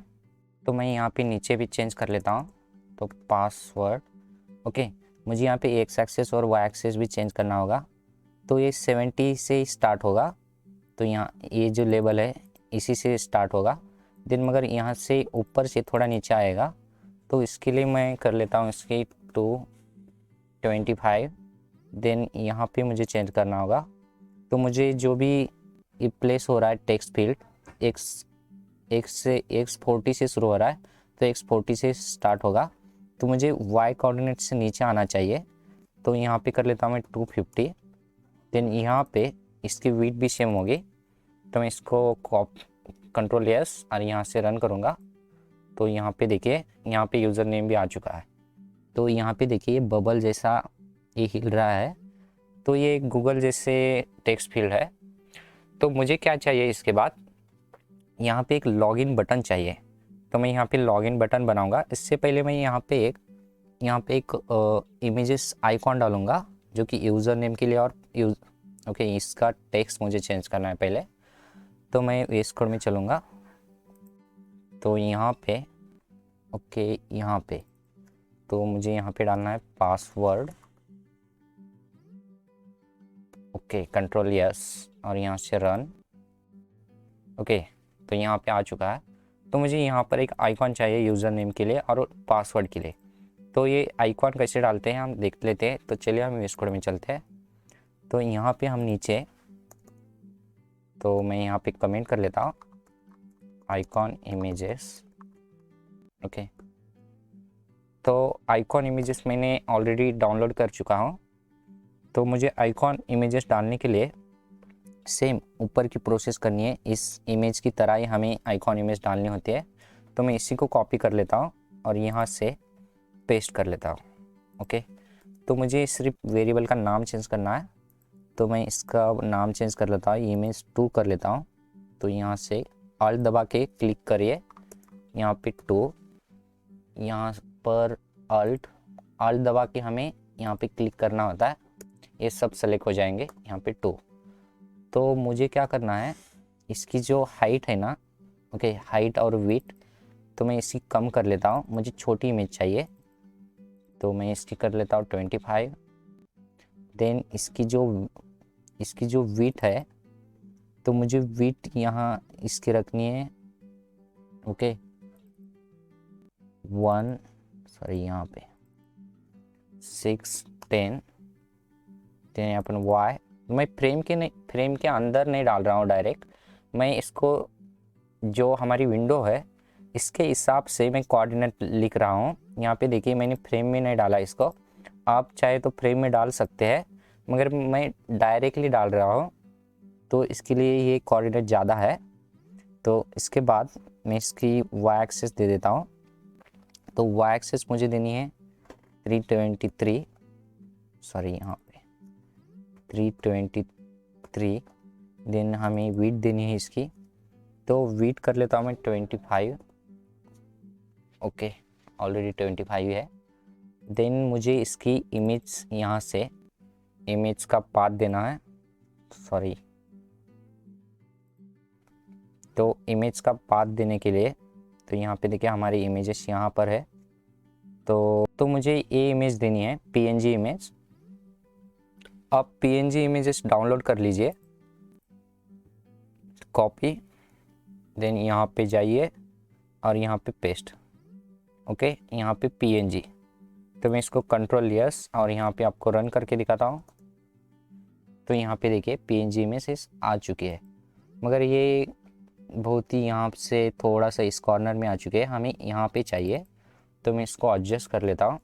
तो मैं यहाँ पे नीचे भी चेंज कर लेता हूँ। तो पासवर्ड ओके, मुझे यहाँ पे एक्स एक्सेस और वाई एक्सेस भी चेंज करना होगा। तो ये 70 से स्टार्ट होगा। तो यहाँ ये जो लेबल है इसी से स्टार्ट होगा। देन मगर यहाँ से ऊपर से थोड़ा नीचे आएगा, तो इसके लिए मैं कर लेता हूँ इसकी 225। देन यहाँ पे मुझे चेंज करना होगा। तो मुझे जो भी ये प्लेस हो रहा है टेक्स्ट फील्ड x40 से शुरू हो रहा है, तो x40 से स्टार्ट होगा, तो मुझे y कोऑर्डिनेट से नीचे आना चाहिए। तो यहाँ पे कर लेता हूँ मैं 250। देन यहाँ पे इसकी विड्थ भी सेम होगी, तो मैं इसको कंट्रोल यस और यहाँ से रन करूँगा। तो यहाँ पे देखिए, यहाँ पे यूज़र नेम भी आ चुका है। तो यहाँ पे देखिए ये बबल जैसा ये हिल रहा है, तो ये गूगल जैसे टेक्स्ट फील्ड है। तो मुझे क्या चाहिए इसके बाद, यहाँ पे एक लॉगिन बटन चाहिए। तो मैं यहाँ पे लॉगिन बटन बनाऊँगा। इससे पहले मैं यहाँ पे एक इमेजेस आइकॉन डालूँगा जो कि यूज़र नेम के लिए और ओके इसका टेक्स्ट मुझे चेंज करना है पहले। तो मैं VS कोड में चलूँगा। तो यहाँ पे ओके यहाँ पे तो मुझे यहाँ पे डालना है पासवर्ड। ओके कंट्रोल यस और यहाँ से रन। ओके तो यहाँ पे आ चुका है। तो मुझे यहाँ पर एक आइकॉन चाहिए यूज़र नेम के लिए और पासवर्ड के लिए। तो ये आइकॉन कैसे डालते हैं हम देख लेते हैं। तो चलिए हम VS कोड में चलते हैं। तो यहाँ पे हम नीचे, तो मैं यहाँ पे कमेंट कर लेता हूँ आइकॉन इमेजेस। ओके तो आइकॉन इमेजेस मैंने ऑलरेडी डाउनलोड कर चुका हूँ। तो मुझे आइकॉन इमेजेस डालने के लिए सेम ऊपर की प्रोसेस करनी है। इस इमेज की तरह ही हमें आइकॉन इमेज डालनी होती है। तो मैं इसी को कॉपी कर लेता हूँ और यहाँ से पेस्ट कर लेता हूँ। ओके तो मुझे सिर्फ वेरिएबल का नाम चेंज करना है। तो मैं इसका नाम चेंज कर लेता हूँ, इमेज2 कर लेता हूँ। तो यहाँ से ऑल्ट दबा के क्लिक करिए, यहाँ पे 2, यहाँ पर ऑल्ट दबा के हमें यहाँ पे क्लिक करना होता है। ये सब सेलेक्ट हो जाएंगे यहाँ पे 2। तो मुझे क्या करना है, इसकी जो हाइट है ना, ओके हाइट और विड्थ, तो मैं इसकी कम कर लेता हूँ। मुझे छोटी इमेज चाहिए, तो मैं इसकी कर लेता हूँ 25। देन इसकी जो विड्थ है, तो मुझे विड्थ यहाँ इसकी रखनी है ओके 1 सॉरी यहाँ पे 6 10। देन यहाँ पर वाई, मैं फ्रेम के अंदर नहीं डाल रहा हूँ डायरेक्ट, मैं इसको जो हमारी विंडो है इसके हिसाब से मैं कोऑर्डिनेट लिख रहा हूँ। यहाँ पे देखिए मैंने फ्रेम में नहीं डाला इसको, आप चाहे तो फ्रेम में डाल सकते हैं, मगर मैं डायरेक्टली डाल रहा हूँ तो इसके लिए ये कोऑर्डिनेट ज़्यादा है। तो इसके बाद मैं इसकी वाई एक्सिस दे देता हूँ। तो वाई एक्सिस मुझे देनी है 323 सॉरी यहाँ पे 323। देन हमें विड्थ देनी है इसकी, तो विड्थ कर लेता हूँ मैं 25। ओके ऑलरेडी 25 है। देन मुझे इसकी इमेज यहाँ से इमेज का पाथ देना है, सॉरी तो इमेज का पाथ देने के लिए, तो यहाँ पे देखिए हमारी इमेजेस यहाँ पर है। तो मुझे ये इमेज देनी है PNG इमेज। आप PNG इमेजेस डाउनलोड कर लीजिए, कॉपी, देन यहाँ पे जाइए और यहाँ पे पेस्ट। ओके यहाँ पे PNG, तो मैं इसको कंट्रोल यस और यहाँ पे आपको रन करके दिखाता हूँ। तो यहाँ पे देखिए PNG इमेज आ चुकी है, मगर ये बहुत ही यहाँ से थोड़ा सा इस कॉर्नर में आ चुके हैं, हमें यहाँ पे चाहिए। तो मैं इसको एडजस्ट कर लेता हूँ।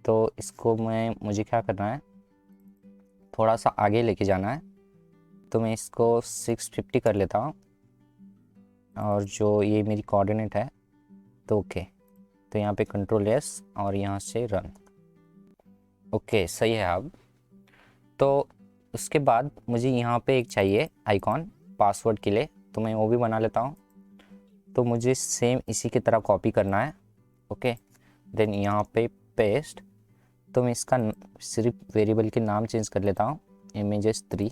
तो इसको मुझे क्या करना है, थोड़ा सा आगे लेके जाना है। तो मैं इसको 650 कर लेता हूँ और जो ये मेरी कोऑर्डिनेट है, तो ओके तो यहाँ पे कंट्रोल एस और यहाँ से रन। ओके सही है अब। तो उसके बाद मुझे यहाँ पे एक चाहिए आइकॉन पासवर्ड के लिए, तो मैं वो भी बना लेता हूँ। तो मुझे सेम इसी की तरह कॉपी करना है। ओके देन यहाँ पे पेस्ट। तो मैं इसका सिर्फ वेरिएबल के नाम चेंज कर लेता हूँ, images3।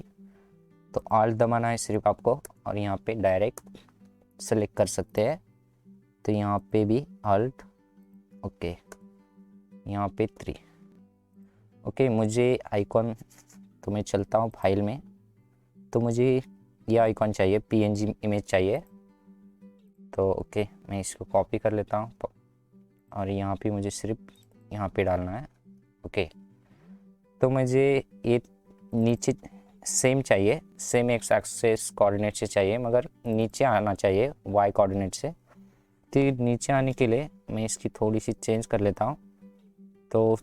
तो ऑल्ट दबाना है सिर्फ आपको और यहाँ पे डायरेक्ट सेलेक्ट कर सकते हैं। तो यहाँ पे भी ऑल्ट, ओके यहाँ पे 3। ओके मुझे आइकॉन, तो मैं चलता हूँ फाइल में। तो मुझे ये आइकॉन चाहिए, PNG इमेज चाहिए। तो ओके, मैं इसको कॉपी कर लेता हूँ और यहाँ पे मुझे सिर्फ यहाँ पे डालना है। ओके, तो मुझे ये नीचे सेम चाहिए, सेम एक्स एक्सिस कोऑर्डिनेट से चाहिए, मगर नीचे आना चाहिए वाई कोऑर्डिनेट से। तो नीचे आने के लिए मैं इसकी थोड़ी सी चेंज कर लेता हूँ। तो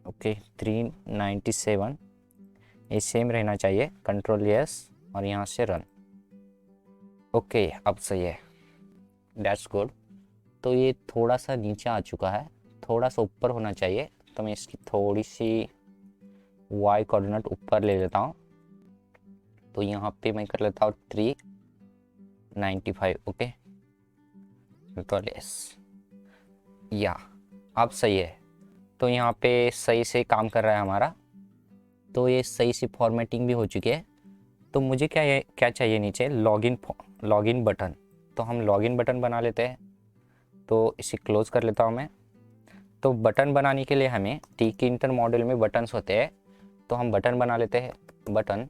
ओके 397 ये सेम रहना चाहिए। कंट्रोल यस और यहाँ से रन। ओके, अब सही है, दैट्स गुड। तो ये थोड़ा सा नीचे आ चुका है, थोड़ा सा ऊपर होना चाहिए। तो मैं इसकी थोड़ी सी वाई कोऑर्डिनेट ऊपर ले लेता हूँ। तो यहाँ पे मैं कर लेता हूँ 395। ओके, कंट्रोल यस, या अब सही है। तो यहाँ पे सही से काम कर रहा है हमारा। तो ये सही से फॉर्मेटिंग भी हो चुकी है। तो मुझे क्या चाहिए नीचे, लॉगिन बटन। तो हम लॉगिन बटन बना लेते हैं। तो इसे क्लोज कर लेता हूँ मैं। तो बटन बनाने के लिए हमें Tkinter मॉड्यूल में बटन्स होते हैं, तो हम बटन बना लेते हैं बटन।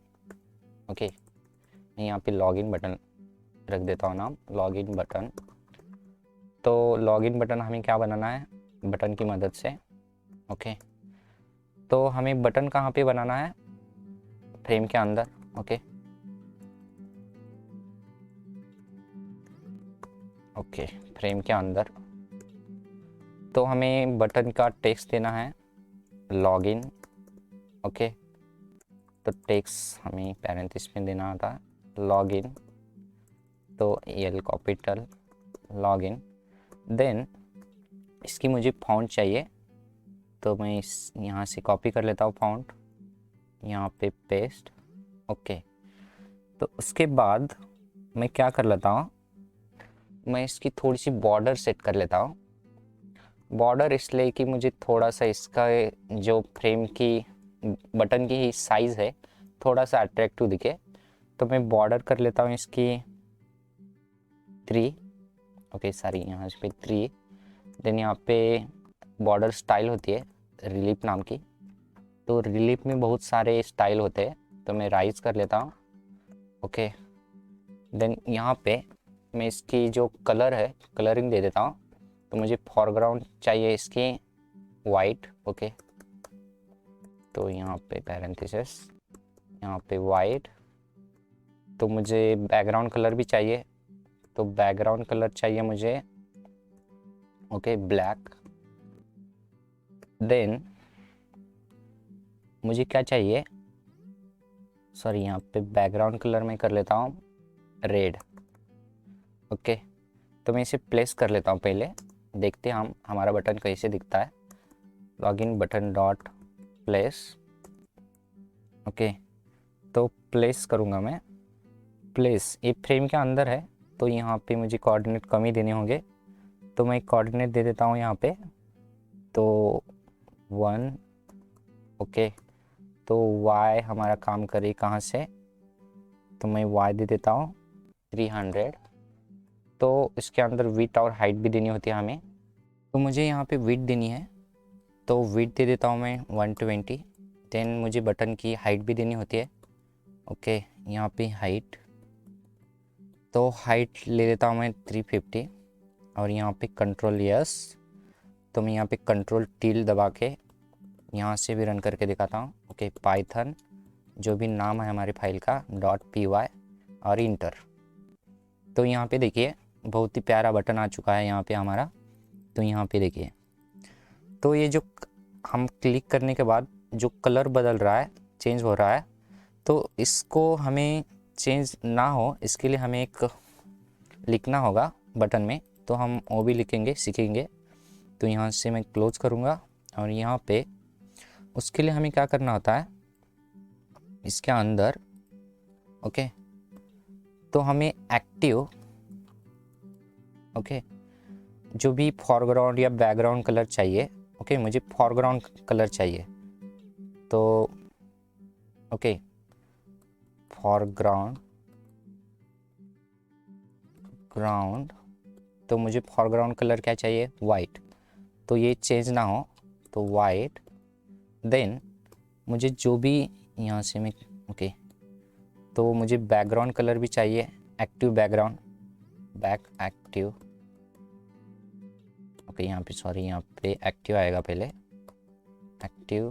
ओके, मैं यहाँ पे लॉगिन बटन रख देता हूँ नाम, लॉगिन बटन। तो लॉगिन बटन हमें क्या बनाना है, बटन की मदद से। ओके, तो हमें बटन कहाँ पे बनाना है, फ्रेम के अंदर। ओके ओके, फ्रेम के अंदर। तो हमें बटन का टेक्स्ट देना है लॉगिन। ओके, तो टेक्स्ट हमें पैरेंथेसिस में देना था लॉगिन। तो एल कैपिटल लॉगिन। देन इसकी मुझे फ़ॉन्ट चाहिए, तो मैं इस यहाँ से कॉपी कर लेता हूँ फ़ॉन्ट, यहाँ पे पेस्ट। ओके, तो उसके बाद मैं क्या कर लेता हूँ, मैं इसकी थोड़ी सी बॉर्डर सेट कर लेता हूँ। बॉर्डर इसलिए कि मुझे थोड़ा सा इसका जो फ्रेम की बटन की साइज़ है थोड़ा सा अट्रैक्टिव दिखे। तो मैं बॉर्डर कर लेता हूँ इसकी 3। ओके सॉरी, यहाँ पे 3। देन यहाँ पे बॉर्डर स्टाइल होती है रिलीफ नाम की। तो रिलीफ में बहुत सारे स्टाइल होते हैं, तो मैं राइज कर लेता हूँ। ओके, देन यहाँ पे मैं इसकी जो कलर है कलरिंग दे देता हूँ। तो मुझे फॉरग्राउंड चाहिए इसकी वाइट। ओके, तो यहाँ पे पैरेंथेसिस, यहाँ पे वाइट। तो मुझे बैकग्राउंड कलर भी चाहिए, तो बैकग्राउंड कलर चाहिए मुझे ओके ब्लैक। देन मुझे क्या चाहिए, सॉरी यहाँ पे बैकग्राउंड कलर में कर लेता हूँ रेड। ओके, तो मैं इसे प्लेस कर लेता हूँ पहले, देखते हैं हम हमारा बटन कैसे दिखता है। Login button dot place. Okay, तो प्लेस करूँगा मैं। प्लेस ये फ्रेम के अंदर है, तो यहाँ पे मुझे कोऑर्डिनेट कम ही देने होंगे। तो मैं कोऑर्डिनेट दे देता हूँ यहाँ पे, तो 1। ओके, तो y हमारा काम करे कहाँ से, तो मैं y दे देता हूँ 300। तो इसके अंदर विड्थ और हाइट भी देनी होती है हमें, तो मुझे यहाँ पे विड्थ देनी है, तो विड्थ दे देता हूँ मैं 120। देन मुझे बटन की हाइट भी देनी होती है। ओके, यहाँ पे हाइट, तो हाइट ले लेता हूँ मैं 350। और यहाँ पे कंट्रोल यस, तो मैं यहाँ पे कंट्रोल टिल दबा के यहाँ से भी रन करके दिखाता हूँ। ओके, पाइथन जो भी नाम है हमारी फाइल का .py और इंटर। तो यहाँ पे देखिए बहुत ही प्यारा बटन आ चुका है यहाँ पे हमारा। तो यहाँ पे देखिए, तो ये जो हम क्लिक करने के बाद जो कलर बदल रहा है, चेंज हो रहा है, तो इसको हमें चेंज ना हो इसके लिए हमें एक लिखना होगा बटन में, तो हम वो भी लिखेंगे सीखेंगे। तो यहाँ से मैं क्लोज करूँगा और यहाँ पे उसके लिए हमें क्या करना होता है इसके अंदर। ओके, तो हमें एक्टिव ओके जो भी फॉरग्राउंड या बैकग्राउंड कलर चाहिए। ओके, मुझे फॉरग्राउंड कलर चाहिए, तो ओके फॉरग्राउंड तो मुझे फॉरग्राउंड कलर क्या चाहिए, वाइट। तो ये चेंज ना हो, तो वाइट। देन मुझे जो भी यहाँ से मैं ओके, तो मुझे बैकग्राउंड कलर भी चाहिए active background. Back active, okay यहाँ पे सॉरी यहाँ पे एक्टिव आएगा पहले, active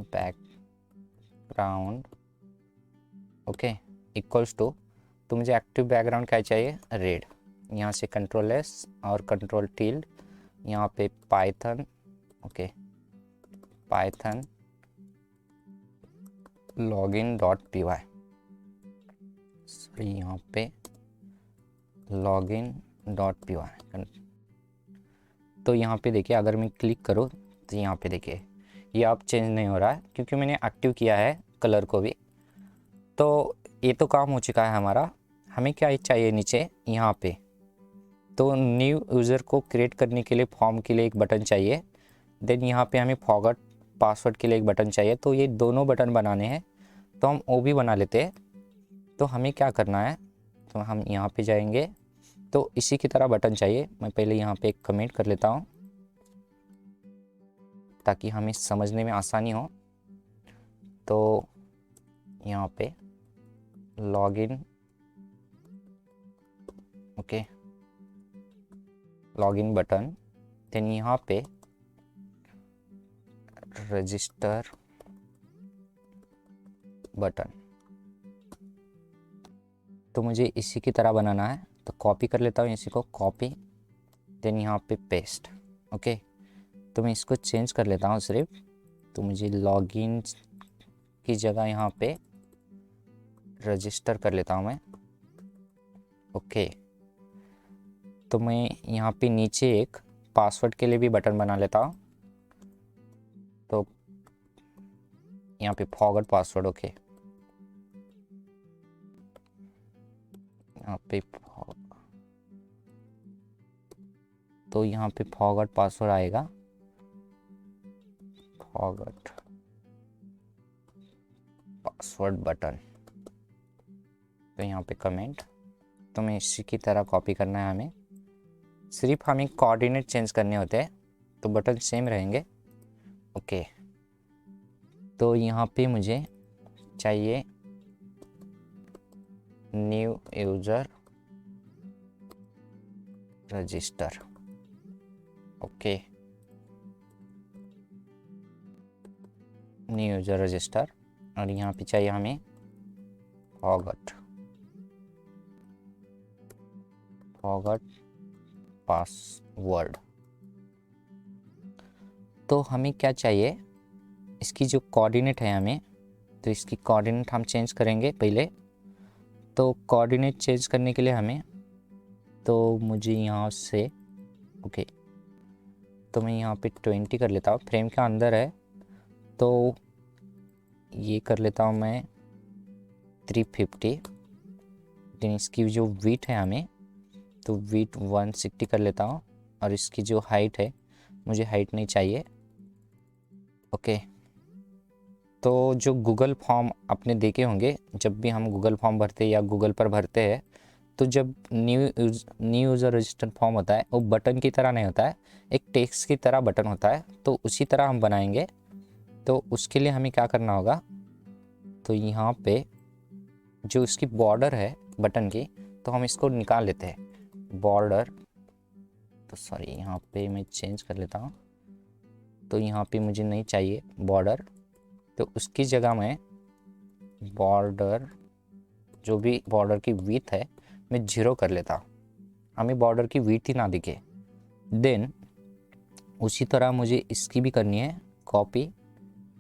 background, okay equals to, तो मुझे एक्टिव बैकग्राउंड क्या चाहिए, रेड। यहाँ से कंट्रोल एस और कंट्रोल टिल्ड, यहाँ पे python, okay python login dot p y, sorry यहाँ पे लॉगिन डॉट पी वाई। तो यहाँ पे देखिए अगर मैं क्लिक करूँ तो यहाँ पे देखिए ये अब चेंज नहीं हो रहा है क्योंकि मैंने एक्टिव किया है कलर को भी। तो ये तो काम हो चुका है हमारा। हमें क्या चाहिए नीचे यहाँ पे, तो न्यू यूज़र को क्रिएट करने के लिए फॉर्म के लिए एक बटन चाहिए, देन यहाँ पे हमें फॉरगॉट पासवर्ड के लिए एक बटन चाहिए। तो ये दोनों बटन बनाने हैं तो हम वो भी बना लेते हैं। तो हमें क्या करना है, तो हम यहाँ पे जाएंगे, तो इसी की तरह बटन चाहिए। मैं पहले यहाँ पे एक कमेंट कर लेता हूँ ताकि हमें समझने में आसानी हो। तो यहाँ पे login, okay login button, then यहाँ पे रजिस्टर बटन। तो मुझे इसी की तरह बनाना है, तो कॉपी कर लेता हूँ इसी को, कॉपी, देन यहाँ पे पेस्ट, ओके। तो मैं इसको चेंज कर लेता हूँ सिर्फ, तो मुझे लॉगिन की जगह यहाँ पे रजिस्टर कर लेता हूँ मैं, ओके। तो मैं यहाँ पे नीचे एक पासवर्ड के लिए भी बटन बना लेता हूँ, तो यहाँ पे फॉरगॉट पासवर्ड, ओके यहाँ पे तो यहाँ पे फॉरगॉट पासवर्ड आएगा, फॉरगॉट पासवर्ड बटन। तो यहाँ पे कमेंट, तो मैं इसी की तरह कॉपी करना है हमें, सिर्फ हमें कोऑर्डिनेट चेंज करने होते हैं, तो बटन सेम रहेंगे, ओके। तो यहाँ पे मुझे चाहिए new user register, okay new user register, और यहाँ पे चाहिए हमें फॉरगॉट पासवर्ड। तो हमें क्या चाहिए, इसकी जो कोऑर्डिनेट है हमें, तो इसकी कोऑर्डिनेट हम चेंज करेंगे पहले। तो कोऑर्डिनेट चेंज करने के लिए हमें, तो मुझे यहाँ से, ओके तो मैं यहाँ पे 20 कर लेता हूँ, फ्रेम के अंदर है, तो ये कर लेता हूँ मैं 350, लेकिन इसकी जो विड्थ है हमें, तो विड्थ 160 कर लेता हूँ, और इसकी जो हाइट है, मुझे हाइट नहीं चाहिए, ओके। तो जो गूगल फॉर्म आपने देखे होंगे, जब भी हम गूगल फॉर्म भरते हैं या गूगल पर भरते हैं, तो जब न्यू यूज़र रजिस्टर फॉर्म होता है, वो बटन की तरह नहीं होता है, एक टेक्स्ट की तरह बटन होता है, तो उसी तरह हम बनाएंगे। तो उसके लिए हमें क्या करना होगा, तो यहाँ पे जो इसकी बॉर्डर है बटन की, तो हम इसको निकाल लेते हैं बॉर्डर, तो सॉरी यहाँ पे मैं चेंज कर लेता हूँ, तो यहाँ पे मुझे नहीं चाहिए बॉर्डर, तो उसकी जगह मैं बॉर्डर, जो भी बॉर्डर की विड्थ है, मैं 0 कर लेता हूँ, हमें बॉर्डर की विड्थ ही ना दिखे। देन उसी तरह मुझे इसकी भी करनी है कॉपी,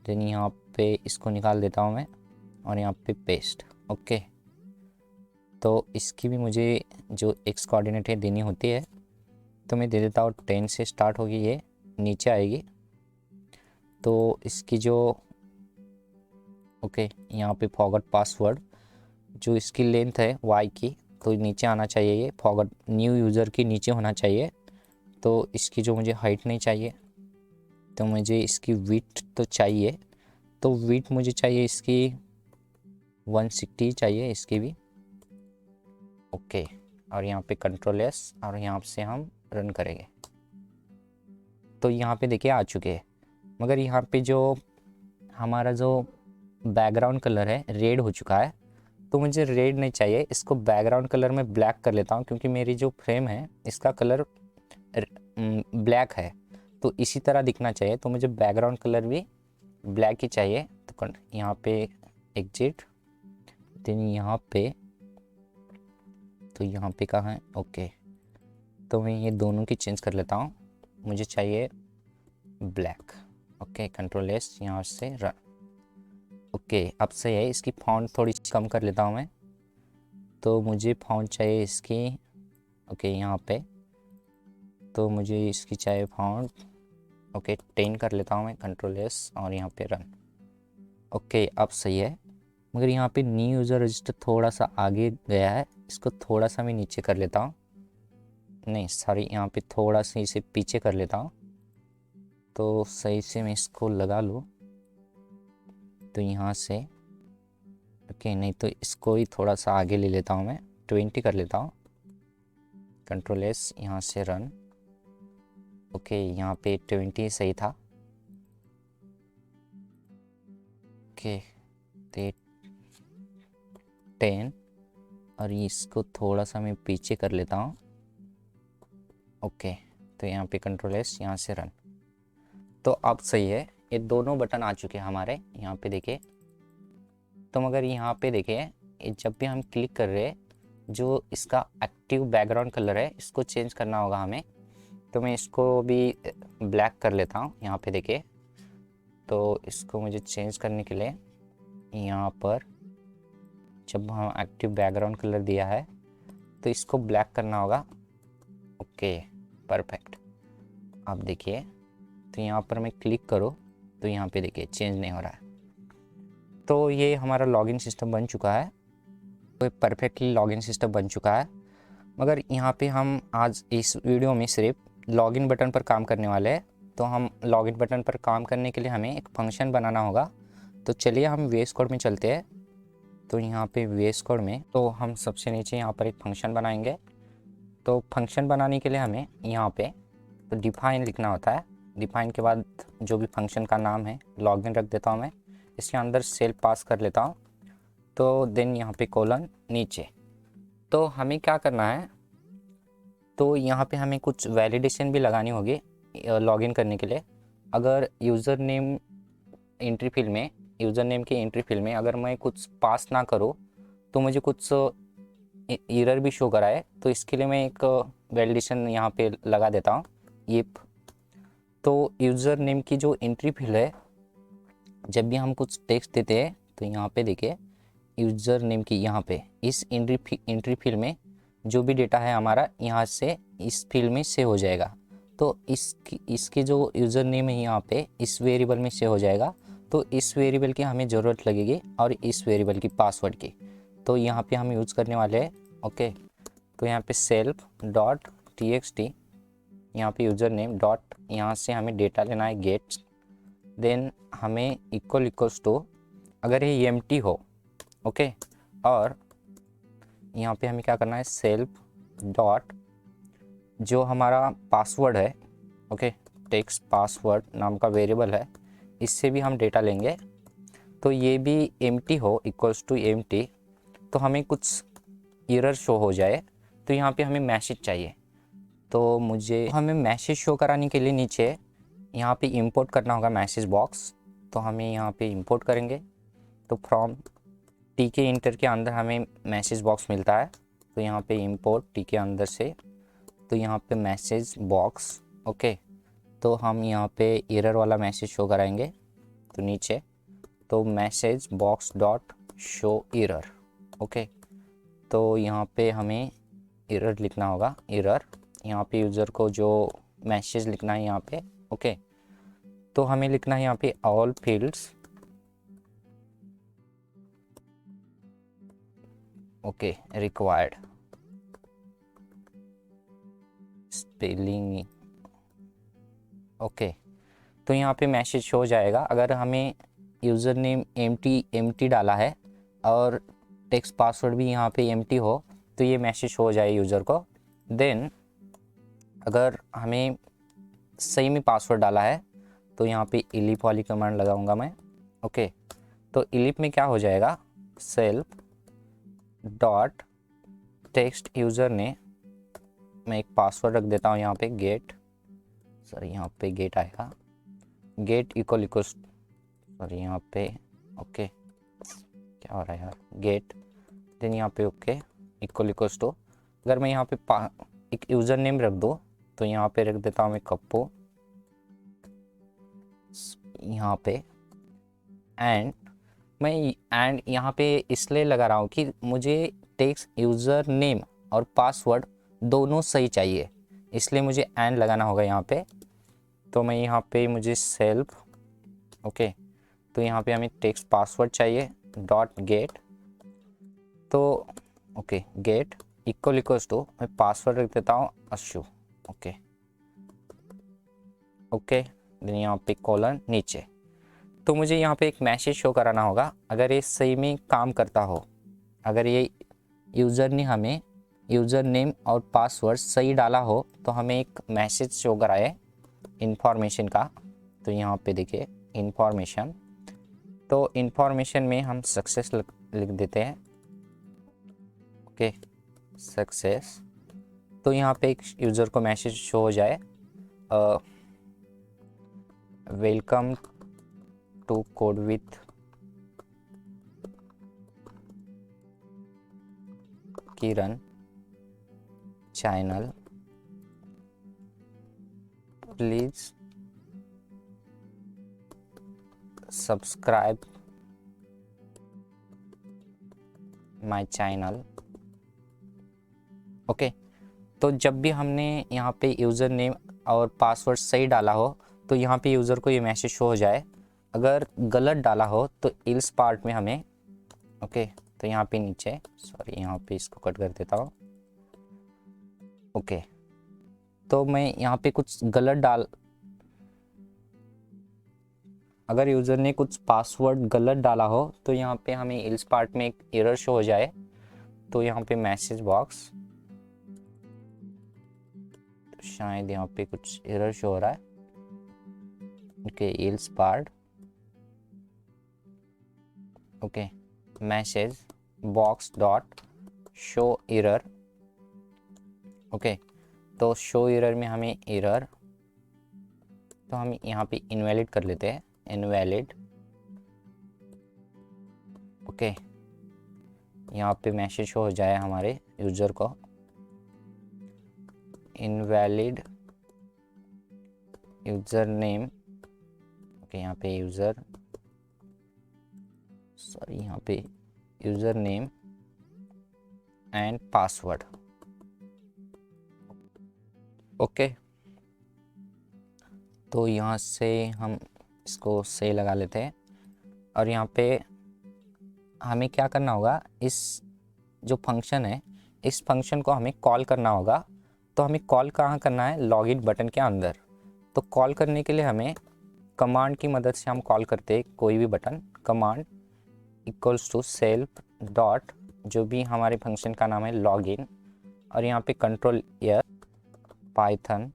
देन यहाँ पे इसको निकाल देता हूँ मैं, और यहाँ पे पेस्ट, ओके। तो इसकी भी मुझे जो एक्स कोऑर्डिनेट है देनी होती है, तो मैं दे देता हूँ 10 से स्टार्ट होगी, ये नीचे आएगी। तो इसकी जो, ओके यहाँ पे फॉरगॉट पासवर्ड, जो इसकी लेंथ है वाई की, तो नीचे आना चाहिए, ये फॉरगॉट न्यू यूज़र की नीचे होना चाहिए। तो इसकी जो मुझे हाइट नहीं चाहिए, तो मुझे इसकी विड्थ तो चाहिए, तो विड्थ मुझे चाहिए इसकी 160 चाहिए इसकी भी, ओके। और यहाँ पे कंट्रोल एस, और यहाँ से हम रन करेंगे, तो यहाँ पे देखिए आ चुके हैं। मगर यहाँ पे जो हमारा जो बैकग्राउंड कलर है रेड हो चुका है, तो मुझे रेड नहीं चाहिए, इसको बैकग्राउंड कलर में ब्लैक कर लेता हूँ, क्योंकि मेरी जो फ्रेम है इसका कलर ब्लैक है, तो इसी तरह दिखना चाहिए। तो मुझे बैकग्राउंड कलर भी ब्लैक ही चाहिए। तो यहाँ पे एग्जिट, देन यहाँ पे, तो यहाँ पे कहाँ है, ओके। तो मैं ये दोनों की चेंज कर लेता हूँ, मुझे चाहिए ब्लैक। ओके, कंट्रोल एस, यहाँ से रन। ओके, अब सही है। इसकी फॉन्ट थोड़ी कम कर लेता हूँ मैं, तो मुझे फॉन्ट चाहिए इसकी, ओके यहाँ पे, तो मुझे इसकी चाहिए फॉन्ट, ओके 10 कर लेता हूँ मैं, कंट्रोल एस और यहाँ पे रन। ओके, अब सही है। मगर यहाँ पे न्यू यूज़र रजिस्टर थोड़ा सा आगे गया है, इसको थोड़ा सा मैं नीचे कर लेता हूँ, नहीं सॉरी, यहाँ पे थोड़ा सा इसे पीछे कर लेता हूँ, तो सही से मैं इसको लगा लूँ। तो यहाँ से ओके, नहीं तो इसको ही थोड़ा सा आगे ले लेता हूँ मैं, 20 कर लेता हूँ, कंट्रोल एस, यहाँ से रन। ओके, यहाँ पे 20 सही था। ओके, 10 और इसको थोड़ा सा मैं पीछे कर लेता हूँ। ओके, तो यहाँ पे कंट्रोल एस, यहाँ से रन। तो अब सही है, ये दोनों बटन आ चुके हैं हमारे, यहाँ पे देखिए। तो मगर यहाँ पे देखिए, जब भी हम क्लिक कर रहे हैं, जो इसका एक्टिव बैकग्राउंड कलर है इसको चेंज करना होगा हमें। तो मैं इसको भी ब्लैक कर लेता हूँ, यहाँ पे देखिए। तो इसको मुझे चेंज करने के लिए यहाँ पर जब हम एक्टिव बैकग्राउंड कलर दिया है तो इसको ब्लैक करना होगा। Okay, perfect. अब देखिए, तो यहाँ पर मैं क्लिक करूँ तो यहाँ पे देखिए चेंज नहीं हो रहा है। तो ये हमारा लॉगिन सिस्टम बन चुका है, तो परफेक्टली लॉगिन सिस्टम बन चुका है। मगर यहाँ पे हम आज इस वीडियो में सिर्फ लॉगिन बटन पर काम करने वाले हैं। तो हम लॉगिन बटन पर काम करने के लिए हमें एक फंक्शन बनाना होगा। तो चलिए हम VS कोड में चलते हैं। तो यहाँ पे VS कोड में तो हम सबसे नीचे यहाँ पर एक फंक्शन बनाएंगे। तो फंक्शन बनाने के लिए हमें यहाँ पे तो डिफाइन लिखना होता है। डिफाइन के बाद जो भी फंक्शन का नाम है लॉगिन रख देता हूँ मैं, इसके अंदर सेल पास कर लेता हूँ। तो देन यहाँ पे कोलन नीचे। तो हमें क्या करना है, तो यहाँ पे हमें कुछ वैलिडेशन भी लगानी होगी लॉगिन करने के लिए। अगर यूज़र नेम एंट्री फील्ड में, यूज़र नेम की एंट्री फील्ड में अगर मैं कुछ पास ना करूँ तो मुझे कुछ एरर भी शो कराए। तो इसके लिए मैं एक वैलिडेशन यहाँ पे लगा देता हूँ, इफ। तो यूज़र नेम की जो एंट्री फील्ड है, जब भी हम कुछ टेक्स्ट देते हैं तो यहाँ पे देखिए यूज़र नेम की यहाँ पे इस एंट्री फील्ड में जो भी डेटा है हमारा यहाँ से इस फील्ड में सेव हो जाएगा। तो इसकी जो यूज़र नेम है यहाँ पे इस वेरिएबल में सेव हो जाएगा। तो इस वेरिएबल की हमें ज़रूरत लगेगी और इस वेरिएबल की पासवर्ड की। तो यहाँ पे हम यूज़ करने वाले हैं। ओके, तो यहाँ पे सेल्फ डॉट txt, यहाँ पे यूज़र नेम डॉट, यहाँ से हमें डेटा लेना है गेट। देन हमें इक्वल्स टू, अगर ये एम्प्टी हो, ओके, और यहाँ पे हमें क्या करना है, सेल्फ डॉट जो हमारा पासवर्ड है, ओके, टेक्स्ट पासवर्ड नाम का वेरिएबल है, इससे भी हम डेटा लेंगे। तो ये भी एम्प्टी हो, इक्वल्स टू एम्प्टी। तो हमें कुछ एरर शो हो जाए तो यहाँ पे हमें मैसेज चाहिए। तो हमें मैसेज शो कराने के लिए नीचे यहाँ पे इंपोर्ट करना होगा मैसेज बॉक्स। तो हमें यहाँ पे इंपोर्ट करेंगे। तो फ्रॉम टीके इंटर के अंदर हमें मैसेज बॉक्स मिलता है। तो यहाँ पे इंपोर्ट टीके अंदर से, तो यहाँ पे मैसेज बॉक्स, ओके। तो हम यहाँ पे एरर वाला मैसेज शो कराएंगे। तो नीचे तो message box dot show error, okay. तो यहाँ पे हमें एरर लिखना होगा, एरर। यहाँ पे यूज़र को जो मैसेज लिखना है यहाँ पे, ओके। तो हमें लिखना है यहाँ पे all fields, okay, required spelling, okay. तो यहाँ पे मैसेज हो जाएगा। अगर हमें यूज़र नेम एम्प्टी डाला है और टेक्स्ट पासवर्ड भी यहाँ पे एम्प्टी हो तो ये मैसेज हो जाए यूज़र को। देन अगर हमें सही में पासवर्ड डाला है तो यहाँ पे इलिप वाली कमांड लगाऊंगा मैं, ओके। तो इलिप में क्या हो जाएगा, सेल्फ डॉट टेक्स्ट यूज़र ने, मैं एक पासवर्ड रख देता हूँ यहाँ पे गेट, सॉरी यहाँ पे गेट आएगा, गेट इक्वल इक्वल, सॉरी यहाँ पे ओके, क्या हो रहा है यार, गेट देन यहाँ पे ओके इक्वल इक्वल टू, अगर मैं यहाँ पे एक यूज़र नेम रख दूँ तो यहाँ पे रख देता हूँ मैं कप्पो यहाँ पे, एंड मैं एंड यहाँ पे इसलिए लगा रहा हूँ कि मुझे टेक्स्ट यूज़र नेम और पासवर्ड दोनों सही चाहिए, इसलिए मुझे एंड लगाना होगा यहाँ पे। तो मैं यहाँ पे मुझे सेल्फ ओके, तो यहाँ पे हमें टेक्स्ट पासवर्ड चाहिए डॉट गेट, तो okay get equal equals to, मैं पासवर्ड रख देता हूँ अशु ओके ओके, देन यहाँ पे कॉलन नीचे। तो मुझे यहाँ पे एक मैसेज शो कराना होगा अगर ये सही में काम करता हो, अगर ये यूज़र ने हमें यूज़र नेम और पासवर्ड सही डाला हो तो हमें एक मैसेज शो कराए इंफॉर्मेशन का। तो यहाँ पे देखिए इंफॉर्मेशन, तो इंफॉर्मेशन में हम सक्सेस लिख देते हैं ओके सक्सेस। तो यहाँ पे एक यूज़र को मैसेज शो हो जाए welcome to code with Kiran channel, please subscribe my channel okay. तो जब भी हमने यहाँ पे यूज़र नेम और पासवर्ड सही डाला हो तो यहाँ पे यूज़र को ये मैसेज शो हो जाए, अगर गलत डाला हो तो इल्स पार्ट में हमें ओके, तो यहाँ पे नीचे सॉरी यहाँ पे इसको कट कर देता हूँ ओके। तो मैं यहाँ पे कुछ गलत अगर यूज़र ने कुछ पासवर्ड गलत डाला हो तो यहाँ पे हमें इल्स पार्ट में एक एरर शो हो जाए, तो यहाँ पे मैसेज बॉक्स, तो शायद यहाँ पे कुछ एरर शो हो रहा है okay, ills part okay message box dot show error okay. तो शो एरर में हमें एरर, तो हम यहाँ पे इनवैलिड कर लेते हैं इनवैलिड ओके। यहाँ पे मैसेज शो हो जाए हमारे यूज़र को इनवैलिड यूज़र नेम ओके, यहाँ पे यूज़र सॉरी यहाँ पे user name and password okay. तो यहाँ से हम इसको सही लगा लेते हैं, और यहाँ पे हमें क्या करना होगा, इस जो फंक्शन है इस फंक्शन को हमें कॉल करना होगा। तो हमें कॉल कहाँ करना है, लॉगिन बटन के अंदर। तो कॉल करने के लिए हमें कमांड की मदद से हम कॉल करते हैं कोई भी button, command equals to self dot जो भी हमारे फंक्शन का नाम है लॉगिन, और यहाँ पे control air python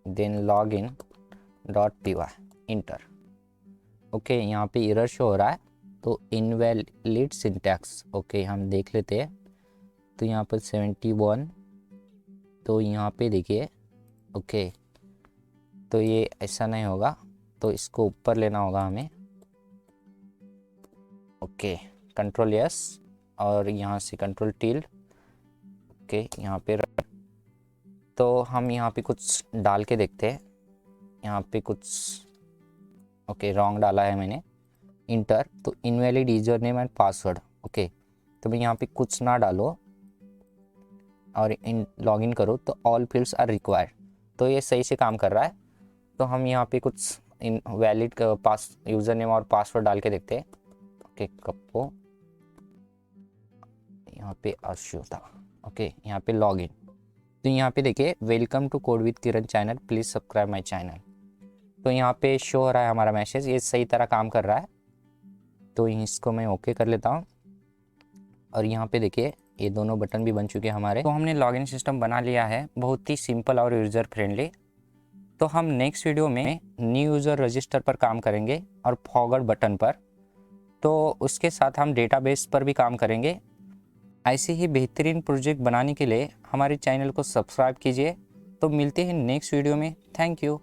then login dot p y enter okay. यहाँ पे एरर शो हो रहा है तो इनवैलिड सिंटैक्स ओके, हम देख लेते हैं। तो यहाँ पर 71, तो यहाँ पे देखिए ओके, तो ये ऐसा नहीं होगा, तो इसको ऊपर लेना होगा हमें ओके, कंट्रोल एस और यहाँ से कंट्रोल टिल्ड ओके, यहाँ पे तो हम यहाँ पे कुछ डाल के देखते हैं। यहाँ पे कुछ ओके रॉन्ग डाला है मैंने इंटर, तो invalid user name and password okay. तो मैं यहाँ पे कुछ ना डालो और इन लॉगिन करो तो ऑल फील्ड्स आर रिक्वायर्ड, तो ये सही से काम कर रहा है। तो हम यहाँ पे कुछ इन वैलिड पास यूज़र नेम और पासवर्ड डाल के देखते हैं ओके। कप्पो यहाँ पे अशुता ओके, यहाँ पे लॉगिन, तो यहाँ पे देखिए welcome to code with Kiran channel, please subscribe my channel. तो यहाँ पे शो हो रहा है हमारा मैसेज, ये सही तरह काम कर रहा है। तो इसको मैं ओके कर लेता हूँ, और यहाँ पे देखिए ये दोनों बटन भी बन चुके हैं हमारे। तो हमने लॉगिन सिस्टम बना लिया है, बहुत ही सिंपल और यूज़र फ्रेंडली। तो हम नेक्स्ट वीडियो में न्यू यूज़र रजिस्टर पर काम करेंगे और फॉरवर्ड बटन पर। तो उसके साथ हम डेटाबेस पर भी काम करेंगे। ऐसे ही बेहतरीन प्रोजेक्ट बनाने के लिए हमारे चैनल को सब्सक्राइब कीजिए। तो मिलते हैं नेक्स्ट वीडियो में। Thank you.